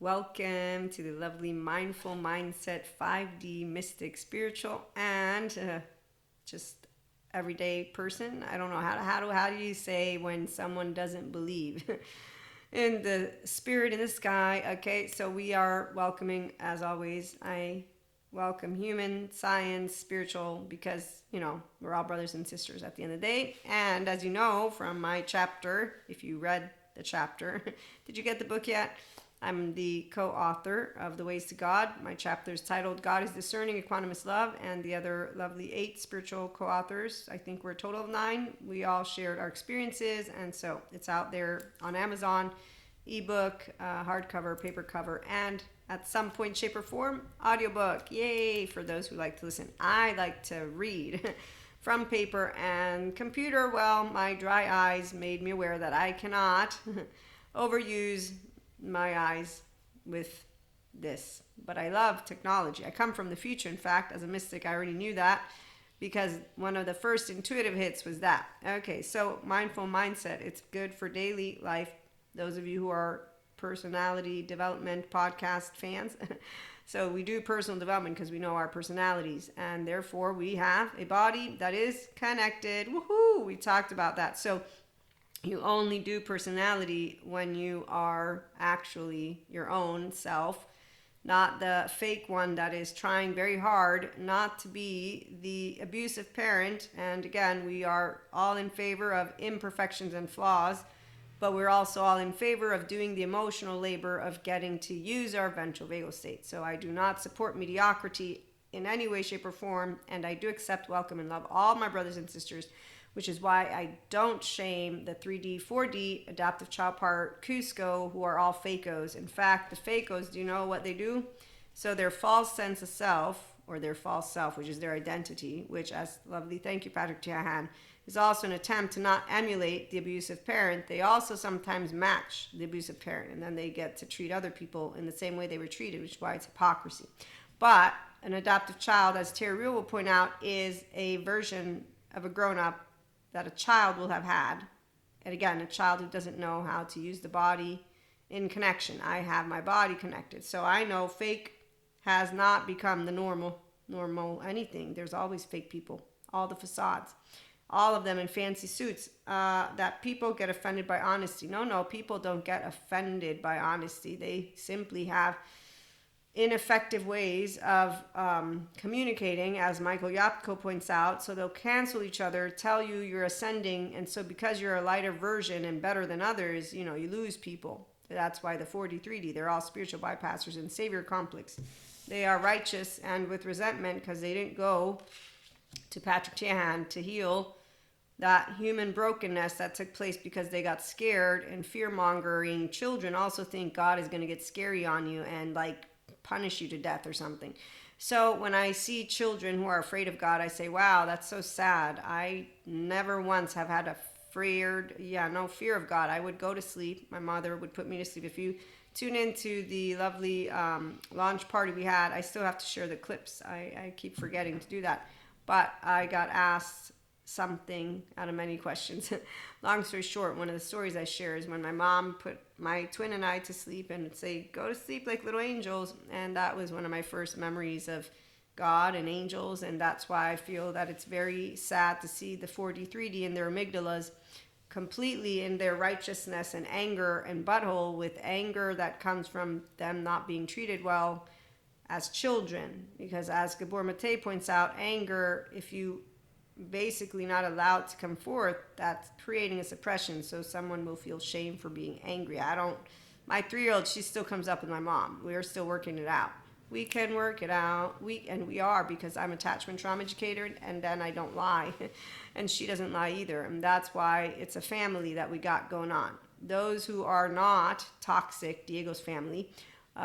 Welcome to the lovely Mindful Mindset 5D Mystic Spiritual and just everyday person. I don't know how do you say when someone doesn't believe in the spirit in the sky? Okay, so we are welcoming, as always. I welcome human, science, spiritual, because we're all brothers and sisters at the end of the day. And as you know from my chapter, if you read the chapter, did you get the book yet? I'm the co-author of The Ways to God. My chapter is titled God is Discerning Equanimous Love, and the other lovely 8 spiritual co-authors, I think we're a total of 9. We all shared our experiences, and so it's out there on Amazon, ebook, hardcover, paper cover, and at some point, shape, or form, audiobook. Yay, for those who like to listen. I like to read from paper and computer. Well, my dry eyes made me aware that I cannot overuse my eyes with this. But I love technology. I come from the future. In fact, as a mystic, I already knew that because one of the first intuitive hits was that. Okay, so mindful mindset, it's good for daily life. Those of you who are personality development podcast fans. So we do personal development because we know our personalities, and therefore we have a body that is connected. Woohoo! We talked about that. So you only do personality when you are actually your own self, not the fake one that is trying very hard not to be the abusive parent. And again, we are all in favor of imperfections and flaws, but we're also all in favor of doing the emotional labor of getting to use our ventral vagal state. So I do not support mediocrity in any way, shape, or form, and I do accept, welcome, and love all my brothers and sisters, which is why I don't shame the 3D, 4D adaptive child part Cusco, who are all Facos. In fact, the Facos, do you know what they do? So their false sense of self, or their false self, which is their identity, which, as lovely, thank you, Patrick Tiahan, is also an attempt to not emulate the abusive parent. They also sometimes match the abusive parent, and then they get to treat other people in the same way they were treated, which is why it's hypocrisy. But an adoptive child, as Terry Real will point out, is a version of a grown-up that a child will have had. And again, a child who doesn't know how to use the body in connection. I have my body connected. So I know fake has not become the normal anything. There's always fake people, all the facades, all of them in fancy suits, that people get offended by honesty. No, people don't get offended by honesty. They simply have ineffective ways of communicating, as Michael Yapko points out. So they'll cancel each other, tell you you're ascending, and so because you're a lighter version and better than others, you lose people. That's why the 4D, 3D, they're all spiritual bypassers and savior complex. They are righteous and with resentment because they didn't go to Patrick Tiahan to heal that human brokenness that took place because they got scared. And fear-mongering children also think God is going to get scary on you and punish you to death or something. So when I see children who are afraid of God, I say, wow, that's so sad. I never once have had no fear of God. I would go to sleep. My mother would put me to sleep. If you tune into the lovely launch party we had, I still have to share the clips. I keep forgetting to do that. But I got asked something out of many questions. Long story short, one of the stories I share is when my mom put my twin and I to sleep and would say, go to sleep like little angels. And that was one of my first memories of God and angels. And that's why I feel that it's very sad to see the 4D, 3D in their amygdalas completely in their righteousness and anger and butthole, with anger that comes from them not being treated well as children. Because as Gabor Mate points out, anger, if you basically not allowed to come forth, that's creating a suppression. So someone will feel shame for being angry. My 3-year-old, she still comes up with my mom. We are still working it out. We can work it out. We are, because I'm attachment trauma educator, and then I don't lie. And she doesn't lie either. And that's why it's a family that we got going on. Those who are not toxic, Diego's family,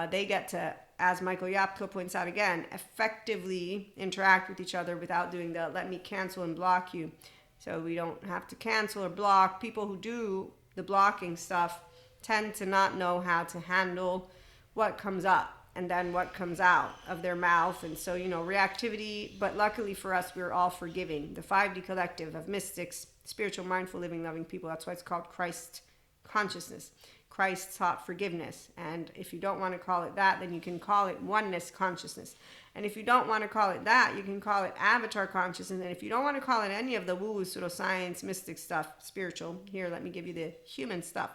they get to, as Michael Yapko points out again, effectively interact with each other without doing the let me cancel and block you. So we don't have to cancel or block. People who do the blocking stuff tend to not know how to handle what comes up and then what comes out of their mouth. And so, reactivity, but luckily for us, we're all forgiving. The 5D collective of mystics, spiritual, mindful, living, loving people. That's why it's called Christ consciousness. Christ taught forgiveness. And if you don't want to call it that, then you can call it oneness consciousness. And if you don't want to call it that, you can call it avatar consciousness. And if you don't want to call it any of the woo-woo, pseudoscience, mystic stuff, spiritual, here, let me give you the human stuff.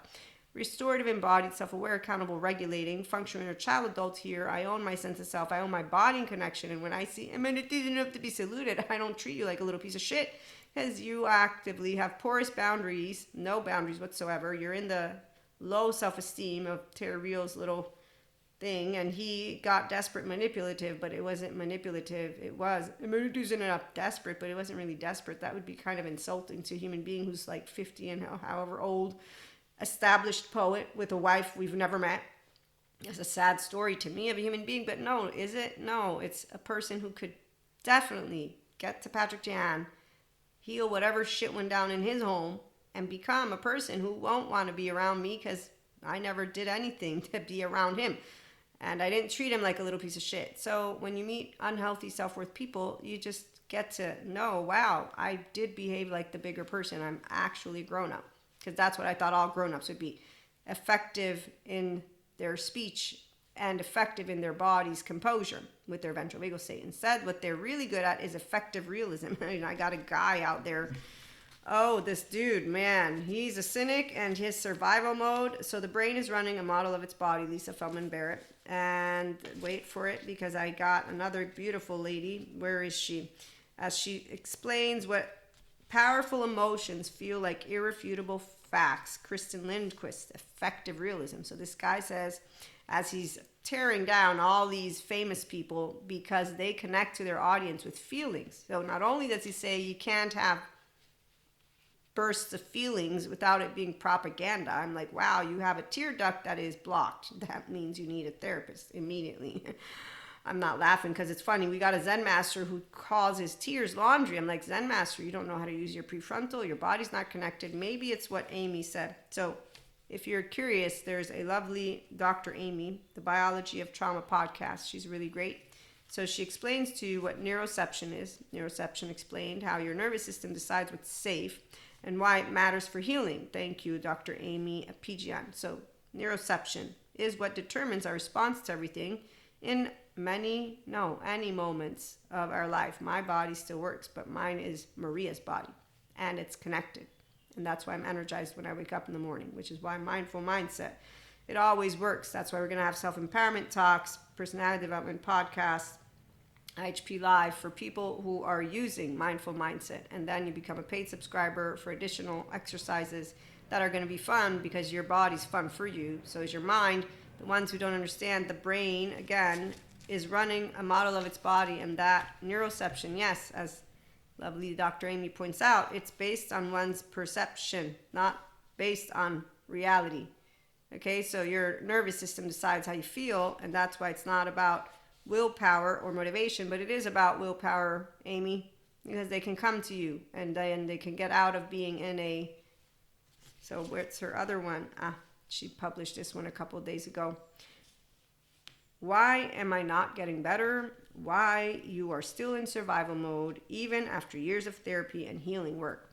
Restorative, embodied, self-aware, accountable, regulating, functional inner child, adult here. I own my sense of self. I own my body and connection. And when I see, it isn't enough to be saluted, I don't treat you like a little piece of shit, because you actively have porous boundaries, no boundaries whatsoever. You're in the low self-esteem of Terrell's little thing, and he got desperate, manipulative, but it wasn't manipulative. It isn't enough desperate, but it wasn't really desperate. That would be kind of insulting to a human being who's like 50 and however old, established poet with a wife we've never met. It's a sad story to me of a human being, but no, is it? No, it's a person who could definitely get to Patrick Jan, heal whatever shit went down in his home, and become a person who won't want to be around me because I never did anything to be around him. And I didn't treat him like a little piece of shit. So when you meet unhealthy self-worth people, you just get to know, wow, I did behave like the bigger person. I'm actually grown up. Because that's what I thought all grown-ups would be. Effective in their speech and effective in their body's composure with their ventral vagal state. Instead, what they're really good at is effective realism. I got a guy out there. Oh, this dude, man, he's a cynic and his survival mode. So the brain is running a model of its body, Lisa Feldman Barrett. And wait for it, because I got another beautiful lady. Where is she? As she explains what powerful emotions feel like irrefutable facts. Kristen Lindquist, effective realism. So this guy says, as he's tearing down all these famous people because they connect to their audience with feelings. So not only does he say you can't have bursts of feelings without it being propaganda. I'm like, wow, you have a tear duct that is blocked. That means you need a therapist immediately. I'm not laughing because it's funny. We got a Zen master who calls his tears laundry. I'm like, Zen master, you don't know how to use your prefrontal. Your body's not connected. Maybe it's what Amy said. So if you're curious, there's a lovely Dr. Amy, the Biology of Trauma podcast. She's really great. So she explains to you what neuroception is. Neuroception explained how your nervous system decides what's safe and why it matters for healing. Thank you, Dr. Amy Apigian. So neuroception is what determines our response to everything in any moments of our life. My body still works, but mine is Maria's body, and it's connected. And that's why I'm energized when I wake up in the morning, which is why mindful mindset, it always works. That's why we're going to have self-empowerment talks, personality development podcasts, IHP Live for people who are using mindful mindset. And then you become a paid subscriber for additional exercises that are going to be fun because your body's fun for you. So is your mind. The ones who don't understand, the brain, again, is running a model of its body, and that neuroception, yes, as lovely Dr. Amy points out, it's based on one's perception, not based on reality. Okay, so your nervous system decides how you feel, and that's why it's not about willpower or motivation, but it is about willpower, Amy, because they can come to you, and then they can get out of being in a, so what's her other one? She published this one a couple of days ago. Why am I not getting better? Why you are still in survival mode, even after years of therapy and healing work.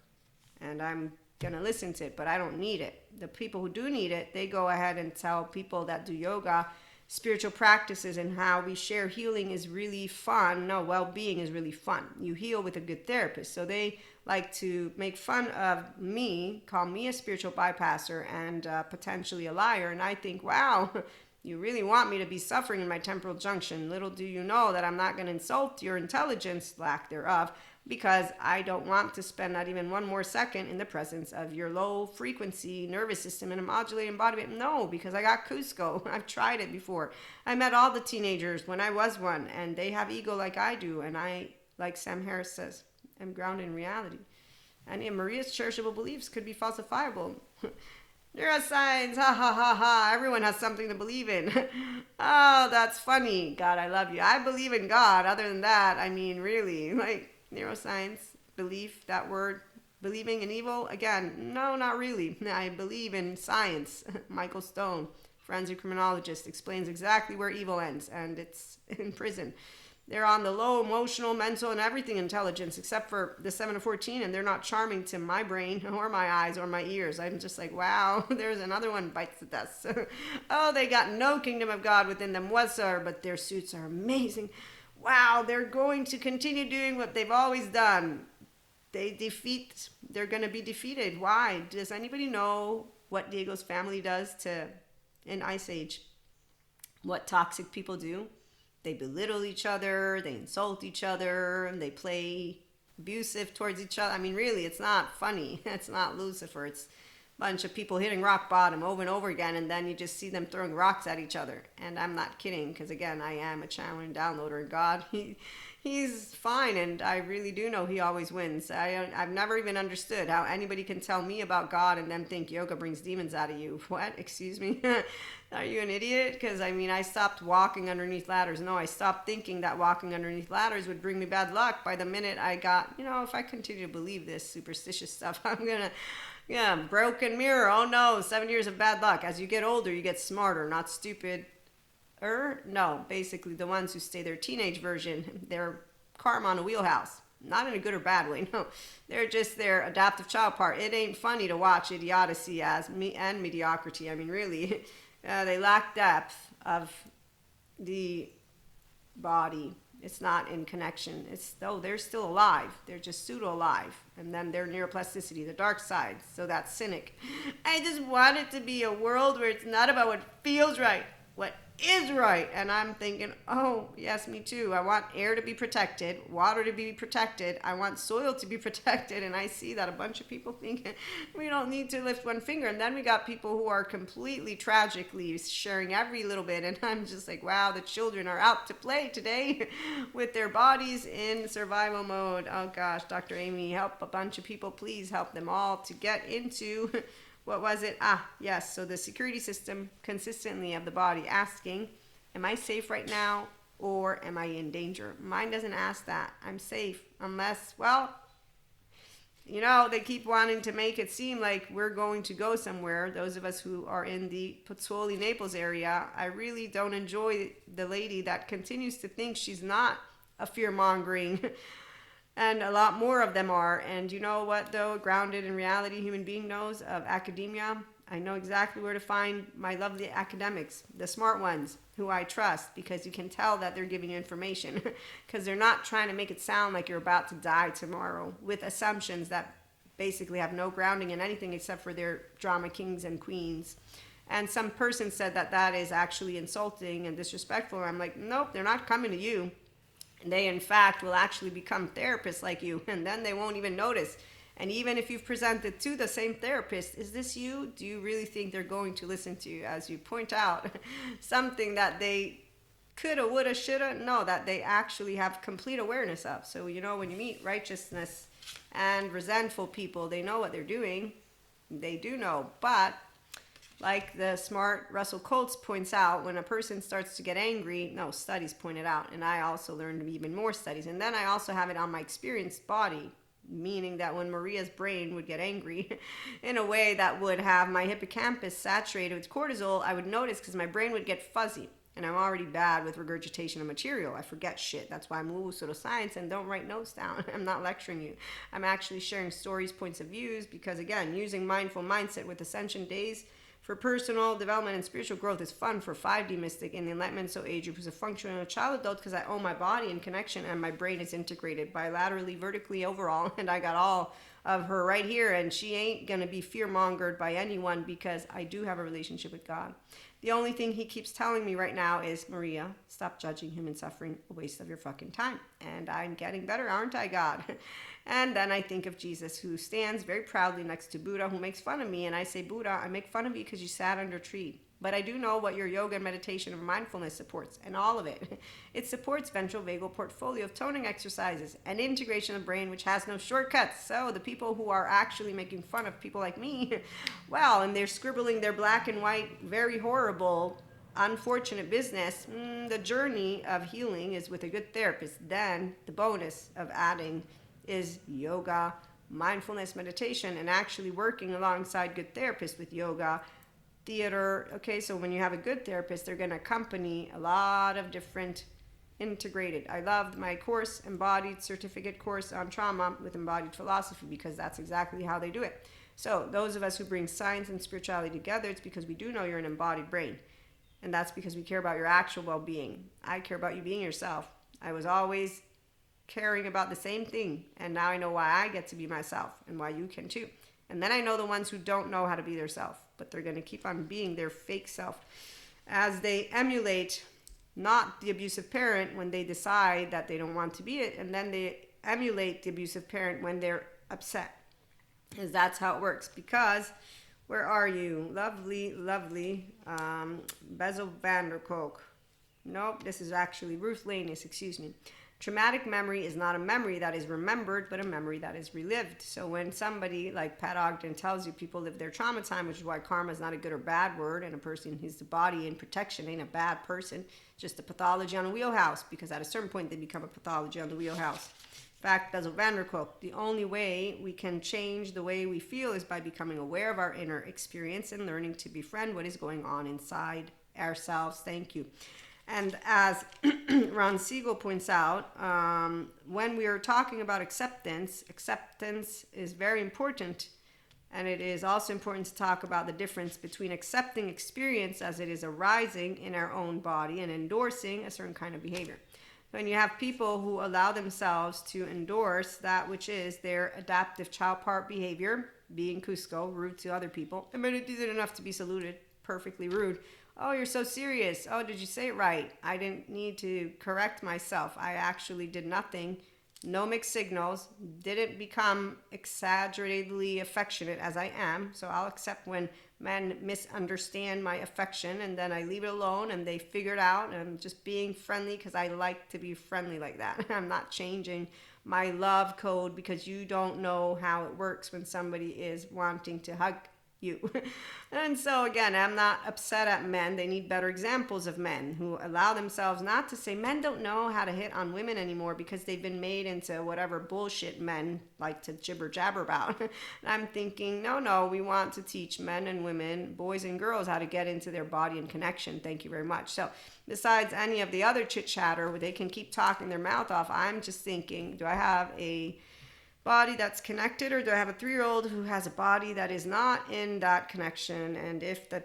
And I'm going to listen to it, but I don't need it. The people who do need it, they go ahead and tell people that do yoga, spiritual practices, and how we share healing is really fun. No, well-being is really fun. You heal with a good therapist. So they like to make fun of me, call me a spiritual bypasser and potentially a liar. And I think, wow, you really want me to be suffering in my temporal junction. Little do you know that I'm not going to insult your intelligence, lack thereof, because I don't want to spend not even one more second in the presence of your low frequency nervous system and a modulated embodiment. No, because I got Cusco. I've tried it before. I met all the teenagers when I was one, and they have ego like I do. And I, like Sam Harris says, am grounded in reality. And in Maria's cherishable beliefs could be falsifiable. Neuroscience, ha ha ha ha. Everyone has something to believe in. Oh, that's funny. God, I love you. I believe in God. Other than that, I mean, really, like neuroscience, belief, that word, believing in evil. Again, no, not really. I believe in science. Michael Stone, forensic criminologist, explains exactly where evil ends, and it's in prison. They're on the low emotional, mental, and everything intelligence except for the 7 to 14, and they're not charming to my brain or my eyes or my ears. I'm just like, wow, there's another one bites the dust. Oh, they got no kingdom of God within them whatsoever, but their suits are amazing. Wow, they're going to continue doing what they've always done. They're going to be defeated. Why? Does anybody know what Diego's family does in Ice Age? What toxic people do? They belittle each other, they insult each other, and they play abusive towards each other. I mean, really, it's not funny. It's not Lucifer. It's a bunch of people hitting rock bottom over and over again, and then you just see them throwing rocks at each other. And I'm not kidding, because again, I am a channeling downloader, and God, He's fine, and I really do know He always wins. I've never even understood how anybody can tell me about God and then think yoga brings demons out of you. What? Excuse me? Are you an idiot? Because, I mean, I stopped walking underneath ladders. No, I stopped thinking that walking underneath ladders would bring me bad luck. By the minute I got, if I continue to believe this superstitious stuff, I'm going to, broken mirror. Oh, no, 7 years of bad luck. As you get older, you get smarter, not stupid. No, basically the ones who stay their teenage version, they're karma on a wheelhouse. Not in a good or bad way, no. They're just their adaptive child part. It ain't funny to watch idiocy and mediocrity. I mean, really, they lack depth of the body. It's not in connection. They're still alive. They're just pseudo-alive. And then their neuroplasticity, the dark side. So that's cynic. I just want it to be a world where it's not about what feels right, what is right. And I'm thinking, oh, yes, me too. I want air to be protected, water to be protected. I want soil to be protected. And I see that a bunch of people think we don't need to lift one finger. And then we got people who are completely tragically sharing every little bit. And I'm just like, wow, the children are out to play today with their bodies in survival mode. Oh gosh, Dr. Amy, help a bunch of people. Please help them all to get into what was it? Yes. So the security system consistently of the body asking, am I safe right now or am I in danger? Mine doesn't ask that. I'm safe unless, they keep wanting to make it seem like we're going to go somewhere. Those of us who are in the Pozzuoli, Naples area, I really don't enjoy the lady that continues to think she's not a fear-mongering and a lot more of them are. And you know what, though? Grounded in reality, human being knows of academia. I know exactly where to find my lovely academics, the smart ones who I trust, because you can tell that they're giving you information because they're not trying to make it sound like you're about to die tomorrow with assumptions that basically have no grounding in anything except for their drama kings and queens. And some person said that is actually insulting and disrespectful. I'm like, nope, they're not coming to you. They, in fact, will actually become therapists like you, and then they won't even notice. And even if you've presented to the same therapist, is this you? Do you really think they're going to listen to you as you point out something that they coulda, woulda, shoulda? No, that they actually have complete awareness of. So, when you meet righteousness and resentful people, they know what they're doing. They do know, but like the smart Russell Coates points out, when a person starts to get angry, studies point it out, and I also learned even more studies. And then I also have it on my experienced body, meaning that when Maria's brain would get angry in a way that would have my hippocampus saturated with cortisol, I would notice because my brain would get fuzzy. And I'm already bad with regurgitation of material. I forget shit. That's why I'm woo pseudoscience and don't write notes down. I'm not lecturing you. I'm actually sharing stories, points of views, because again, using mindful mindset with Ascension days for personal development and spiritual growth is fun for 5D mystic in the enlightenment so age group is a functional child adult because I own my body in connection and my brain is integrated bilaterally, vertically, overall, and I got all of her right here, and she ain't gonna be fear-mongered by anyone because I do have a relationship with God. The only thing he keeps telling me right now is, Maria, stop judging human suffering, a waste of your fucking time. And I'm getting better, aren't I, God? And then I think of Jesus, who stands very proudly next to Buddha, who makes fun of me. And I say, Buddha, I make fun of you because you sat under a tree. But I do know what your yoga and meditation and mindfulness supports, and all of it. It supports ventral vagal portfolio of toning exercises and integration of brain, which has no shortcuts. So the people who are actually making fun of people like me, well, and they're scribbling their black and white, very horrible, unfortunate business, the journey of healing is with a good therapist. Then the bonus of adding is yoga, mindfulness, meditation, and actually working alongside good therapists with yoga, theater. Okay, so when you have a good therapist, they're going to accompany a lot of different integrated. I loved my course, embodied certificate course on trauma with embodied philosophy, because that's exactly how they do it. So those of us who bring science and spirituality together, it's because we do know you're an embodied brain. And that's because we care about your actual well-being. I care about you being yourself. I was always caring about the same thing. And now I know why I get to be myself and why you can too. And then I know the ones who don't know how to be their self, but they're going to keep on being their fake self as they emulate not the abusive parent when they decide that they don't want to be it. And then they emulate the abusive parent when they're upset. Because that's how it works. Because, where are you? Lovely, lovely. Bezel Vanderkolk. Nope, this is actually Ruth Lanus, excuse me. Traumatic memory is not a memory that is remembered, but a memory that is relived. So when somebody like Pat Ogden tells you people live their trauma time, which is why karma is not a good or bad word, and a person who's the body in protection ain't a bad person, just a pathology on a wheelhouse, because at a certain point they become a pathology on the wheelhouse. In fact, Bezel Vanderkolk, the only way we can change the way we feel is by becoming aware of our inner experience and learning to befriend what is going on inside ourselves. Thank you. And as Ron Siegel points out, when we are talking about acceptance is very important. And it is also important to talk about the difference between accepting experience as it is arising in our own body and endorsing a certain kind of behavior. When you have people who allow themselves to endorse that which is their adaptive child part behavior, being Cusco, rude to other people, I mean, it isn't enough to be saluted, perfectly rude. Oh, you're so serious. Oh, did you say it right? I didn't need to correct myself. I actually did nothing. No mixed signals. Didn't become exaggeratedly affectionate as I am. So I'll accept when men misunderstand my affection, and then I leave it alone and they figure it out. And I'm just being friendly because I like to be friendly like that. I'm not changing my love code because you don't know how it works when somebody is wanting to hug you. And so again, I'm not upset at men. They need better examples of men who allow themselves not to say men don't know how to hit on women anymore because they've been made into whatever bullshit men like to jibber jabber about. And I'm thinking, no, we want to teach men and women, boys and girls, how to get into their body and connection. Thank you very much. So besides any of the other chit chatter where they can keep talking their mouth off, I'm just thinking, do I have a body that's connected, or do I have a 3-year-old who has a body that is not in that connection? And if the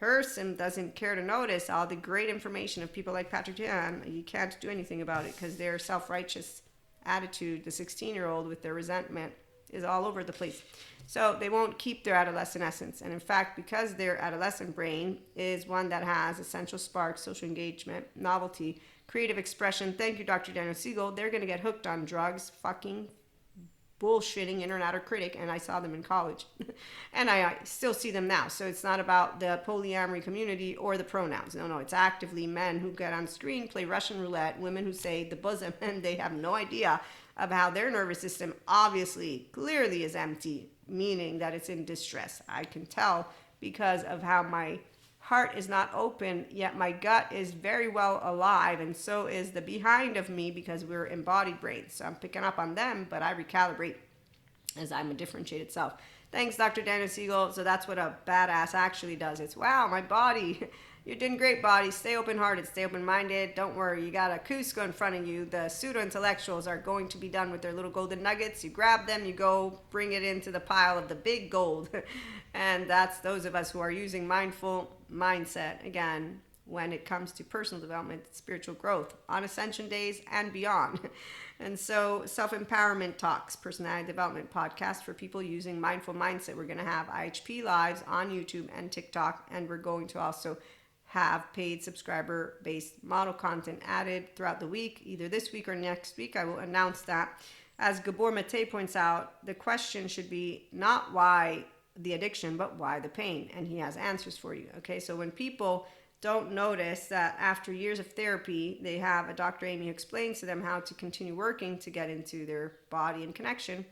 person doesn't care to notice all the great information of people like Patrick Jan, you can't do anything about it because their self-righteous attitude, the 16-year-old with their resentment, is all over the place. So they won't keep their adolescent essence. And in fact, because their adolescent brain is one that has essential sparks, social engagement, novelty, creative expression, thank you, Dr. Daniel Siegel, they're going to get hooked on drugs, fucking bullshitting internet or critic, and I saw them in college. And I still see them now. So it's not about the polyamory community or the pronouns. No, it's actively men who get on screen, play Russian roulette, women who say the bosom, and they have no idea of how their nervous system obviously, clearly is empty, meaning that it's in distress. I can tell because of how my heart is not open, yet my gut is very well alive, and so is the behind of me because we're embodied brains. So I'm picking up on them, but I recalibrate as I'm a differentiated self. Thanks, Dr. Daniel Siegel. So that's what a badass actually does. It's, wow, my body. You're doing great, body. Stay open-hearted, stay open-minded. Don't worry, you got a Cusco in front of you. The pseudo-intellectuals are going to be done with their little golden nuggets. You grab them, you go bring it into the pile of the big gold. And that's those of us who are using mindful mindset, again, when it comes to personal development, spiritual growth, on ascension days and beyond. And so self-empowerment talks, personality development podcast for people using mindful mindset. We're going to have IHP lives on YouTube and TikTok, and we're going to also have paid subscriber-based model content added throughout the week, either this week or next week. I will announce that. As Gabor Mate points out, the question should be not why the addiction, but why the pain? And he has answers for you. Okay, so when people don't notice that after years of therapy, they have a Dr. Amy who explains to them how to continue working to get into their body and connection,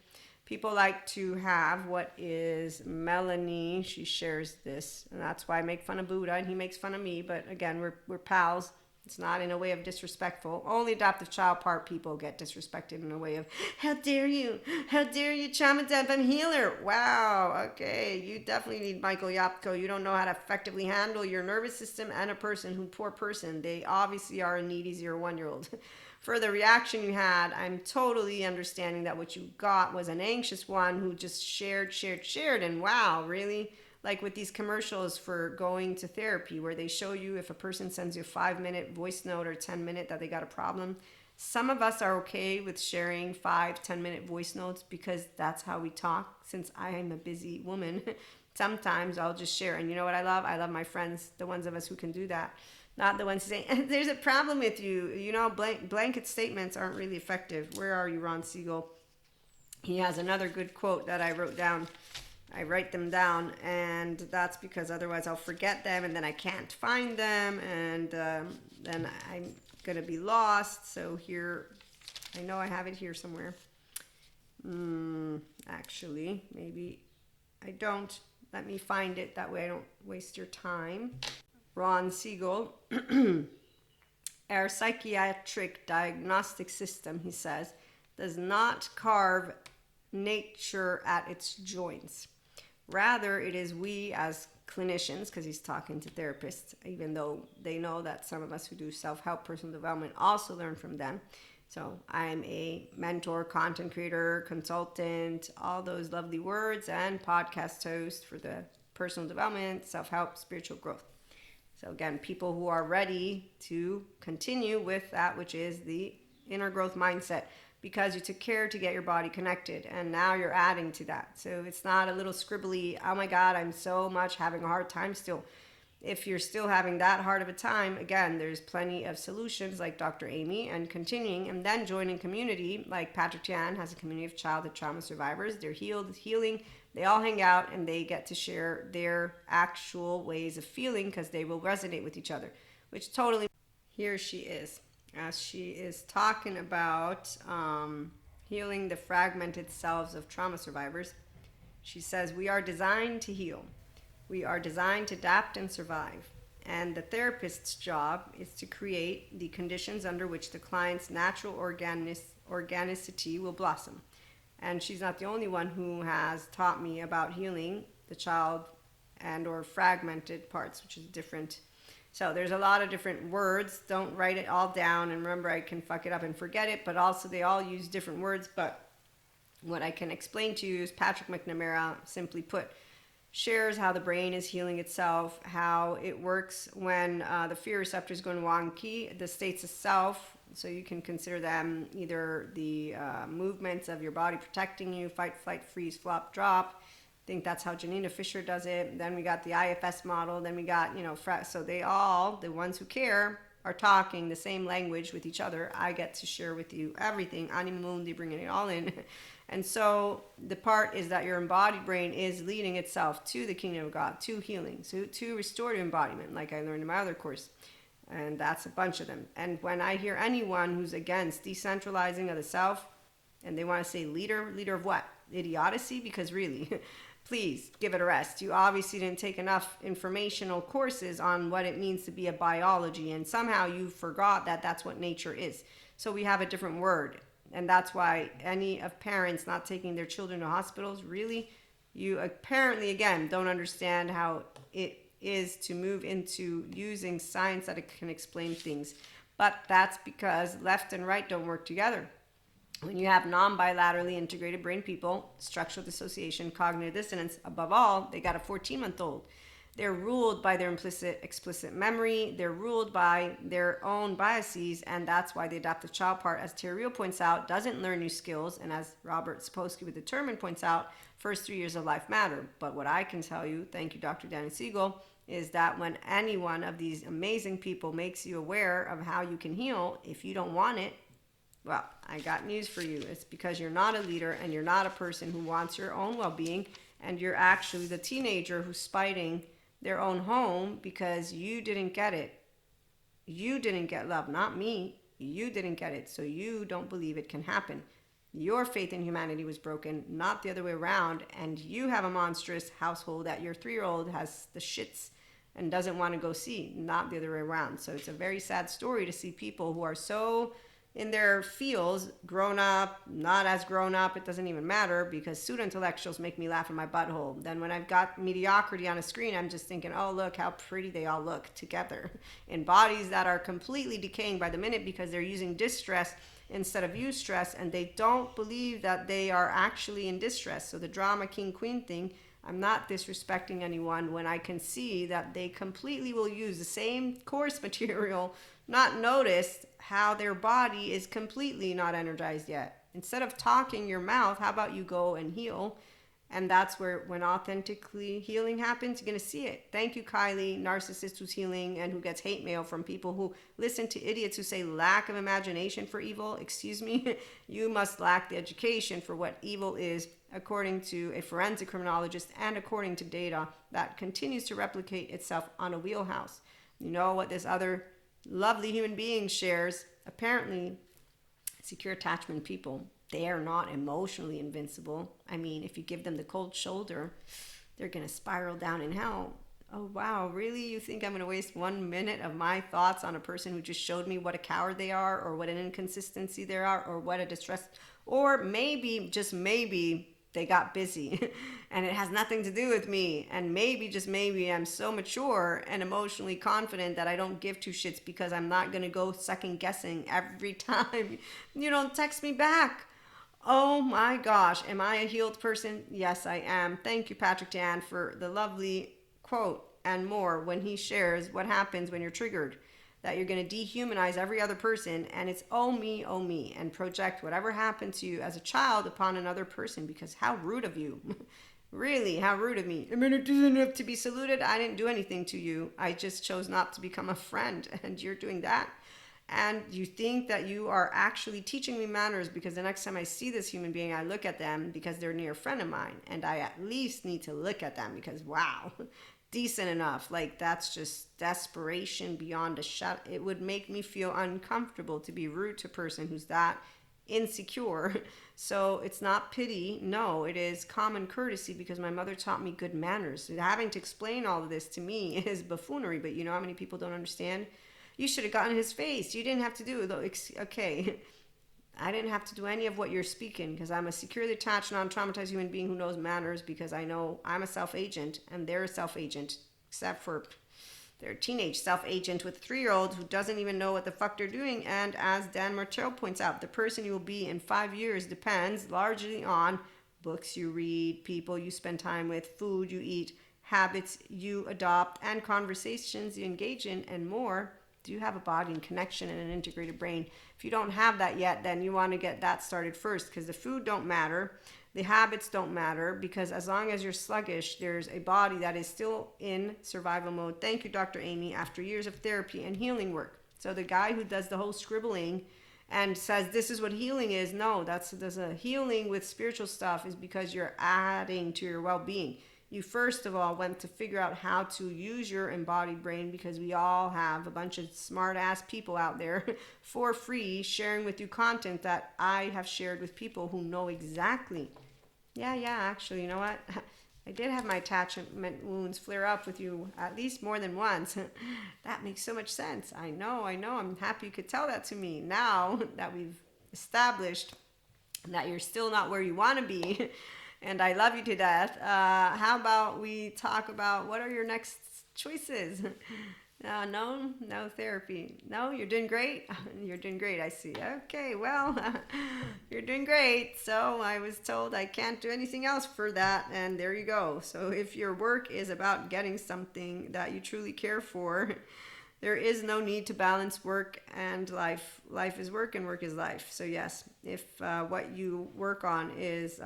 people like to have what is Melanie. She shares this, and that's why I make fun of Buddha, and he makes fun of me. But again, we're pals. It's not in a way of disrespectful. Only adoptive child part people get disrespected in a way of, how dare you? How dare you, trauma dump? I'm healer. Wow, okay. You definitely need Michael Yapko. You don't know how to effectively handle your nervous system and a person who, poor person, they obviously are a needy 0-1-year-old. For the reaction you had, I'm totally understanding that what you got was an anxious one who just shared. And wow, really? Like with these commercials for going to therapy where they show you if a person sends you a 5-minute voice note or 10-minute that they got a problem. Some of us are okay with sharing 5-10-minute voice notes because that's how we talk. Since I am a busy woman, sometimes I'll just share. And you know what I love? I love my friends, the ones of us who can do that. Not the ones who say, there's a problem with you. You know, blanket statements aren't really effective. Where are you, Ron Siegel? He has another good quote that I wrote down. I write them down, and that's because otherwise I'll forget them, and then I can't find them, and then I'm going to be lost. So here, I know I have it here somewhere. Actually, maybe I don't. Let me find it. That way I don't waste your time. Ron Siegel, our psychiatric diagnostic system, he says, does not carve nature at its joints. Rather, it is we as clinicians, because he's talking to therapists, even though they know that some of us who do self-help, personal development also learn from them. So I'm a mentor, content creator, consultant, all those lovely words, and podcast host for the personal development, self-help, spiritual growth. So again, people who are ready to continue with that, which is the inner growth mindset, because you took care to get your body connected, and now you're adding to that. So it's not a little scribbly, oh my God, I'm so much having a hard time still. If you're still having that hard of a time, again, there's plenty of solutions like Dr. Amy, and continuing, and then joining community like Patrick Tian has a community of childhood trauma survivors. They're healing. They all hang out and they get to share their actual ways of feeling because they will resonate with each other, which totally, here she is. As she is talking about healing the fragmented selves of trauma survivors, she says, we are designed to heal. We are designed to adapt and survive. And the therapist's job is to create the conditions under which the client's natural organicity will blossom. And she's not the only one who has taught me about healing the child and or fragmented parts, which is different. So there's a lot of different words. Don't write it all down. And remember, I can fuck it up and forget it, but also they all use different words. But what I can explain to you is Patrick McNamara, simply put, shares how the brain is healing itself, how it works when the fear receptor is going wonky, the states of self. So you can consider them either the movements of your body protecting you, fight, flight, freeze, flop, drop. I think that's how Janina Fisher does it. Then we got the IFS model. Then we got, so they all, the ones who care, are talking the same language with each other. I get to share with you everything, Anima Mundi, bringing it all in. And so the part is that your embodied brain is leading itself to the kingdom of God, to healing, to restorative embodiment, like I learned in my other course. And that's a bunch of them. And when I hear anyone who's against decentralizing of the self, and they want to say leader of what? Idiocy? Because really, please give it a rest. You obviously didn't take enough informational courses on what it means to be a biology, and somehow you forgot that that's what nature is. So we have a different word. And that's why any of parents not taking their children to hospitals, really, you apparently, again, don't understand how it is to move into using science that it can explain things. But that's because left and right don't work together. When you have non-bilaterally integrated brain people, structural dissociation, cognitive dissonance, above all, they got a 14-month-old. They're ruled by their explicit memory. They're ruled by their own biases, and that's why the adaptive child part, as Terry points out, doesn't learn new skills, and as Robert Sapolsky with Determined points out, first 3 years of life matter. But what I can tell you, thank you, Dr. Danny Siegel, is that when any one of these amazing people makes you aware of how you can heal, if you don't want it, well, I got news for you. It's because you're not a leader and you're not a person who wants your own well-being, and you're actually the teenager who's spiting their own home because you didn't get it. You didn't get love, not me. You didn't get it, so you don't believe it can happen. Your faith in humanity was broken, not the other way around, and you have a monstrous household that your 3-year-old has the shits and doesn't want to go see, not the other way around. So it's a very sad story to see people who are so in their fields, grown up, not as grown up, it doesn't even matter, because pseudo-intellectuals make me laugh in my butthole. Then when I've got mediocrity on a screen, I'm just thinking, oh, look how pretty they all look together in bodies that are completely decaying by the minute because they're using distress instead of eustress, and they don't believe that they are actually in distress. So the drama king queen thing, I'm not disrespecting anyone when I can see that they completely will use the same course material, not notice how their body is completely not energized yet. Instead of talking your mouth, how about you go and heal? And that's where, when authentically healing happens, you're going to see it. Thank you, Kylie, narcissist who's healing and who gets hate mail from people who listen to idiots who say lack of imagination for evil. Excuse me, you must lack the education for what evil is, according to a forensic criminologist and according to data that continues to replicate itself on a wheelhouse. You know what this other lovely human being shares? Apparently, secure attachment people, they are not emotionally invincible. I mean, if you give them the cold shoulder, they're going to spiral down in hell. Oh, wow. Really? You think I'm going to waste 1 minute of my thoughts on a person who just showed me what a coward they are, or what an inconsistency they are, or what a distress, or maybe, just maybe, they got busy and it has nothing to do with me. And maybe, just maybe, I'm so mature and emotionally confident that I don't give two shits, because I'm not going to go second guessing every time you don't text me back. Oh my gosh, am I a healed person? Yes, I am. Thank you, Patrick Dan, for the lovely quote and more when he shares what happens when you're triggered, that you're going to dehumanize every other person, and it's oh me, and project whatever happened to you as a child upon another person, because how rude of you. Really, how rude of me. I mean, it doesn't have to be saluted. I didn't do anything to you. I just chose not to become a friend, and you're doing that. And you think that you are actually teaching me manners, because the next time I see this human being, I look at them because they're a near friend of mine, and I at least need to look at them because, wow, decent enough. Like, that's just desperation beyond a shot. It would make me feel uncomfortable to be rude to a person who's that insecure. So it's not pity. No, it is common courtesy, because my mother taught me good manners. Having to explain all of this to me is buffoonery, but you know how many people don't understand? You should have gotten his face. You didn't have to do it. Okay. I didn't have to do any of what you're speaking, because I'm a securely attached, non-traumatized human being who knows manners, because I know I'm a self-agent and they're a self-agent, except for they're a teenage self-agent with a 3-year-old who doesn't even know what the fuck they're doing. And as Dan Martel points out, the person you will be in 5 years depends largely on books you read, people you spend time with, food you eat, habits you adopt, and conversations you engage in, and more. Do you have a body and connection and an integrated brain? If you don't have that yet, then you want to get that started first, because the food don't matter. The habits don't matter, because as long as you're sluggish, there's a body that is still in survival mode. Thank you, Dr. Amy, after years of therapy and healing work. So the guy who does the whole scribbling and says this is what healing is, no, there's a healing with spiritual stuff is because you're adding to your well-being. You first of all went to figure out how to use your embodied brain, because we all have a bunch of smart ass people out there for free sharing with you content that I have shared with people who know exactly. Yeah, actually, you know what? I did have my attachment wounds flare up with you at least more than once. That makes so much sense. I know. I'm happy you could tell that to me. Now that we've established that you're still not where you want to be, and I love you to death, how about we talk about what are your next choices? No therapy. No, you're doing great. You're doing great, I see. Okay, well, you're doing great. So I was told I can't do anything else for that, and there you go. So if your work is about getting something that you truly care for, there is no need to balance work and life. Life is work and work is life. So yes, if what you work on is...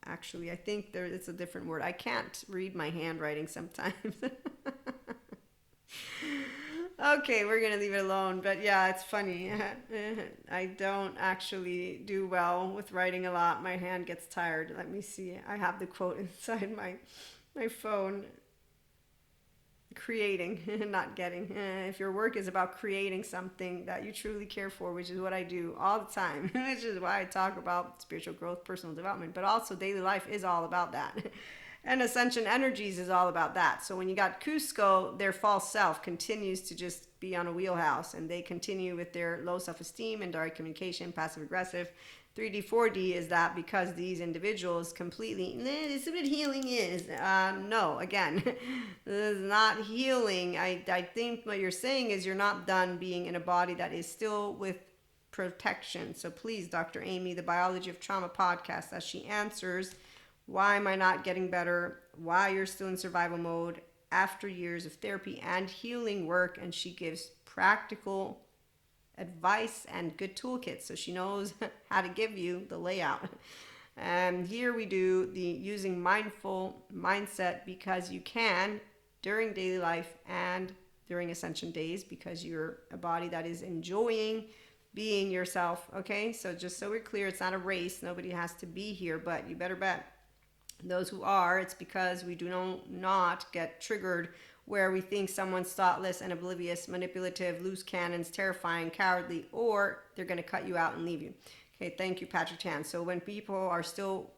Actually, I think it's a different word. I can't read my handwriting sometimes. Okay, we're going to leave it alone. But yeah, it's funny. I don't actually do well with writing a lot. My hand gets tired. Let me see. I have the quote inside my phone. Creating, not getting. If your work is about creating something that you truly care for, which is what I do all the time, which is why I talk about spiritual growth, personal development, but also daily life is all about that. And ascension energies is all about that. So when you got Cusco, their false self continues to just be on a wheelhouse, and they continue with their low self-esteem and direct communication, passive aggressive. 3D, 4D is that because these individuals completely, this is what healing is. No, again, this is not healing. I think what you're saying is you're not done being in a body that is still with protection. So please, Dr. Amy, the Biology of Trauma podcast, as she answers, why am I not getting better? Why you're still in survival mode after years of therapy and healing work. And she gives practical advice and good toolkits. So she knows how to give you the layout. And here we do the using mindful mindset because you can during daily life and during ascension days, because you're a body that is enjoying being yourself. Okay. So just so we're clear, it's not a race. Nobody has to be here, but you better bet those who are, it's because we do not get triggered where we think someone's thoughtless and oblivious, manipulative, loose cannons, terrifying, cowardly, or they're going to cut you out and leave you. Okay, thank you, Patrick Tan. So when people are still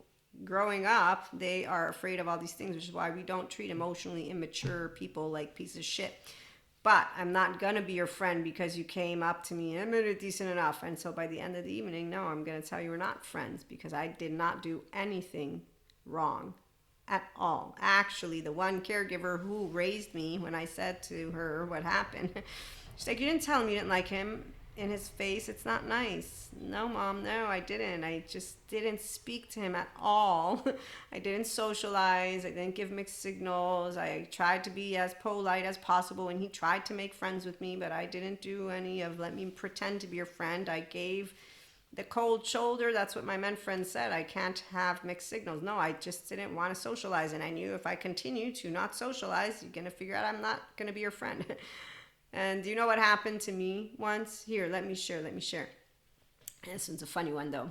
growing up, they are afraid of all these things, which is why we don't treat emotionally immature people like pieces of shit. But I'm not going to be your friend because you came up to me and I'm decent enough. And so by the end of the evening, no, I'm going to tell you we're not friends because I did not do anything wrong at all. Actually, the one caregiver who raised me, when I said to her what happened, she's like, you didn't tell him you didn't like him in his face. It's not nice. No, Mom, no, I didn't. I just didn't speak to him at all. I didn't socialize. I didn't give mixed signals. I tried to be as polite as possible when he tried to make friends with me, but I didn't do any of let me pretend to be your friend. I gave the cold shoulder. That's what my men friends said. I can't have mixed signals. No, I just didn't want to socialize. And I knew if I continue to not socialize, you're going to figure out I'm not going to be your friend. And do you know what happened to me once? Here, let me share. This one's a funny one, though.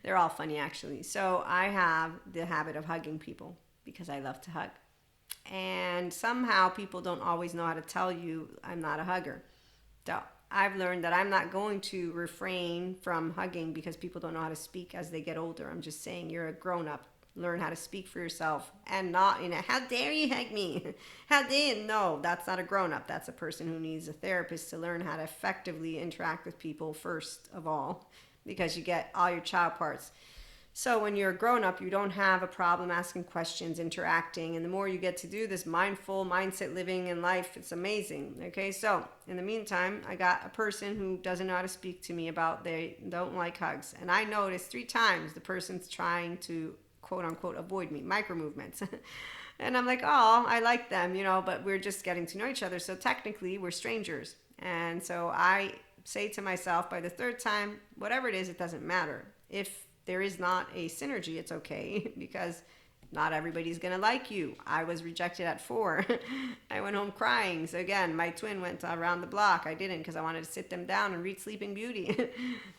They're all funny, actually. So I have the habit of hugging people because I love to hug. And somehow people don't always know how to tell you I'm not a hugger. So I've learned that I'm not going to refrain from hugging because people don't know how to speak as they get older. I'm just saying you're a grown-up. Learn how to speak for yourself and not, how dare you hug me? How dare you? No, that's not a grown-up. That's a person who needs a therapist to learn how to effectively interact with people first of all, because you get all your child parts. So when you're a grown-up, you don't have a problem asking questions, interacting, and the more you get to do this mindful mindset living in life, it's amazing. Okay, so in the meantime, I got a person who doesn't know how to speak to me about they don't like hugs, and I noticed 3 times the person's trying to quote unquote avoid me, micro movements. And I'm like, oh, I like them, but we're just getting to know each other. So technically we're strangers. And so I say to myself, by the 3rd time, whatever it is, it doesn't matter. If there is not a synergy, it's okay, because not everybody's going to like you. I was rejected at 4. I went home crying. So again, my twin went around the block. I didn't because I wanted to sit them down and read Sleeping Beauty.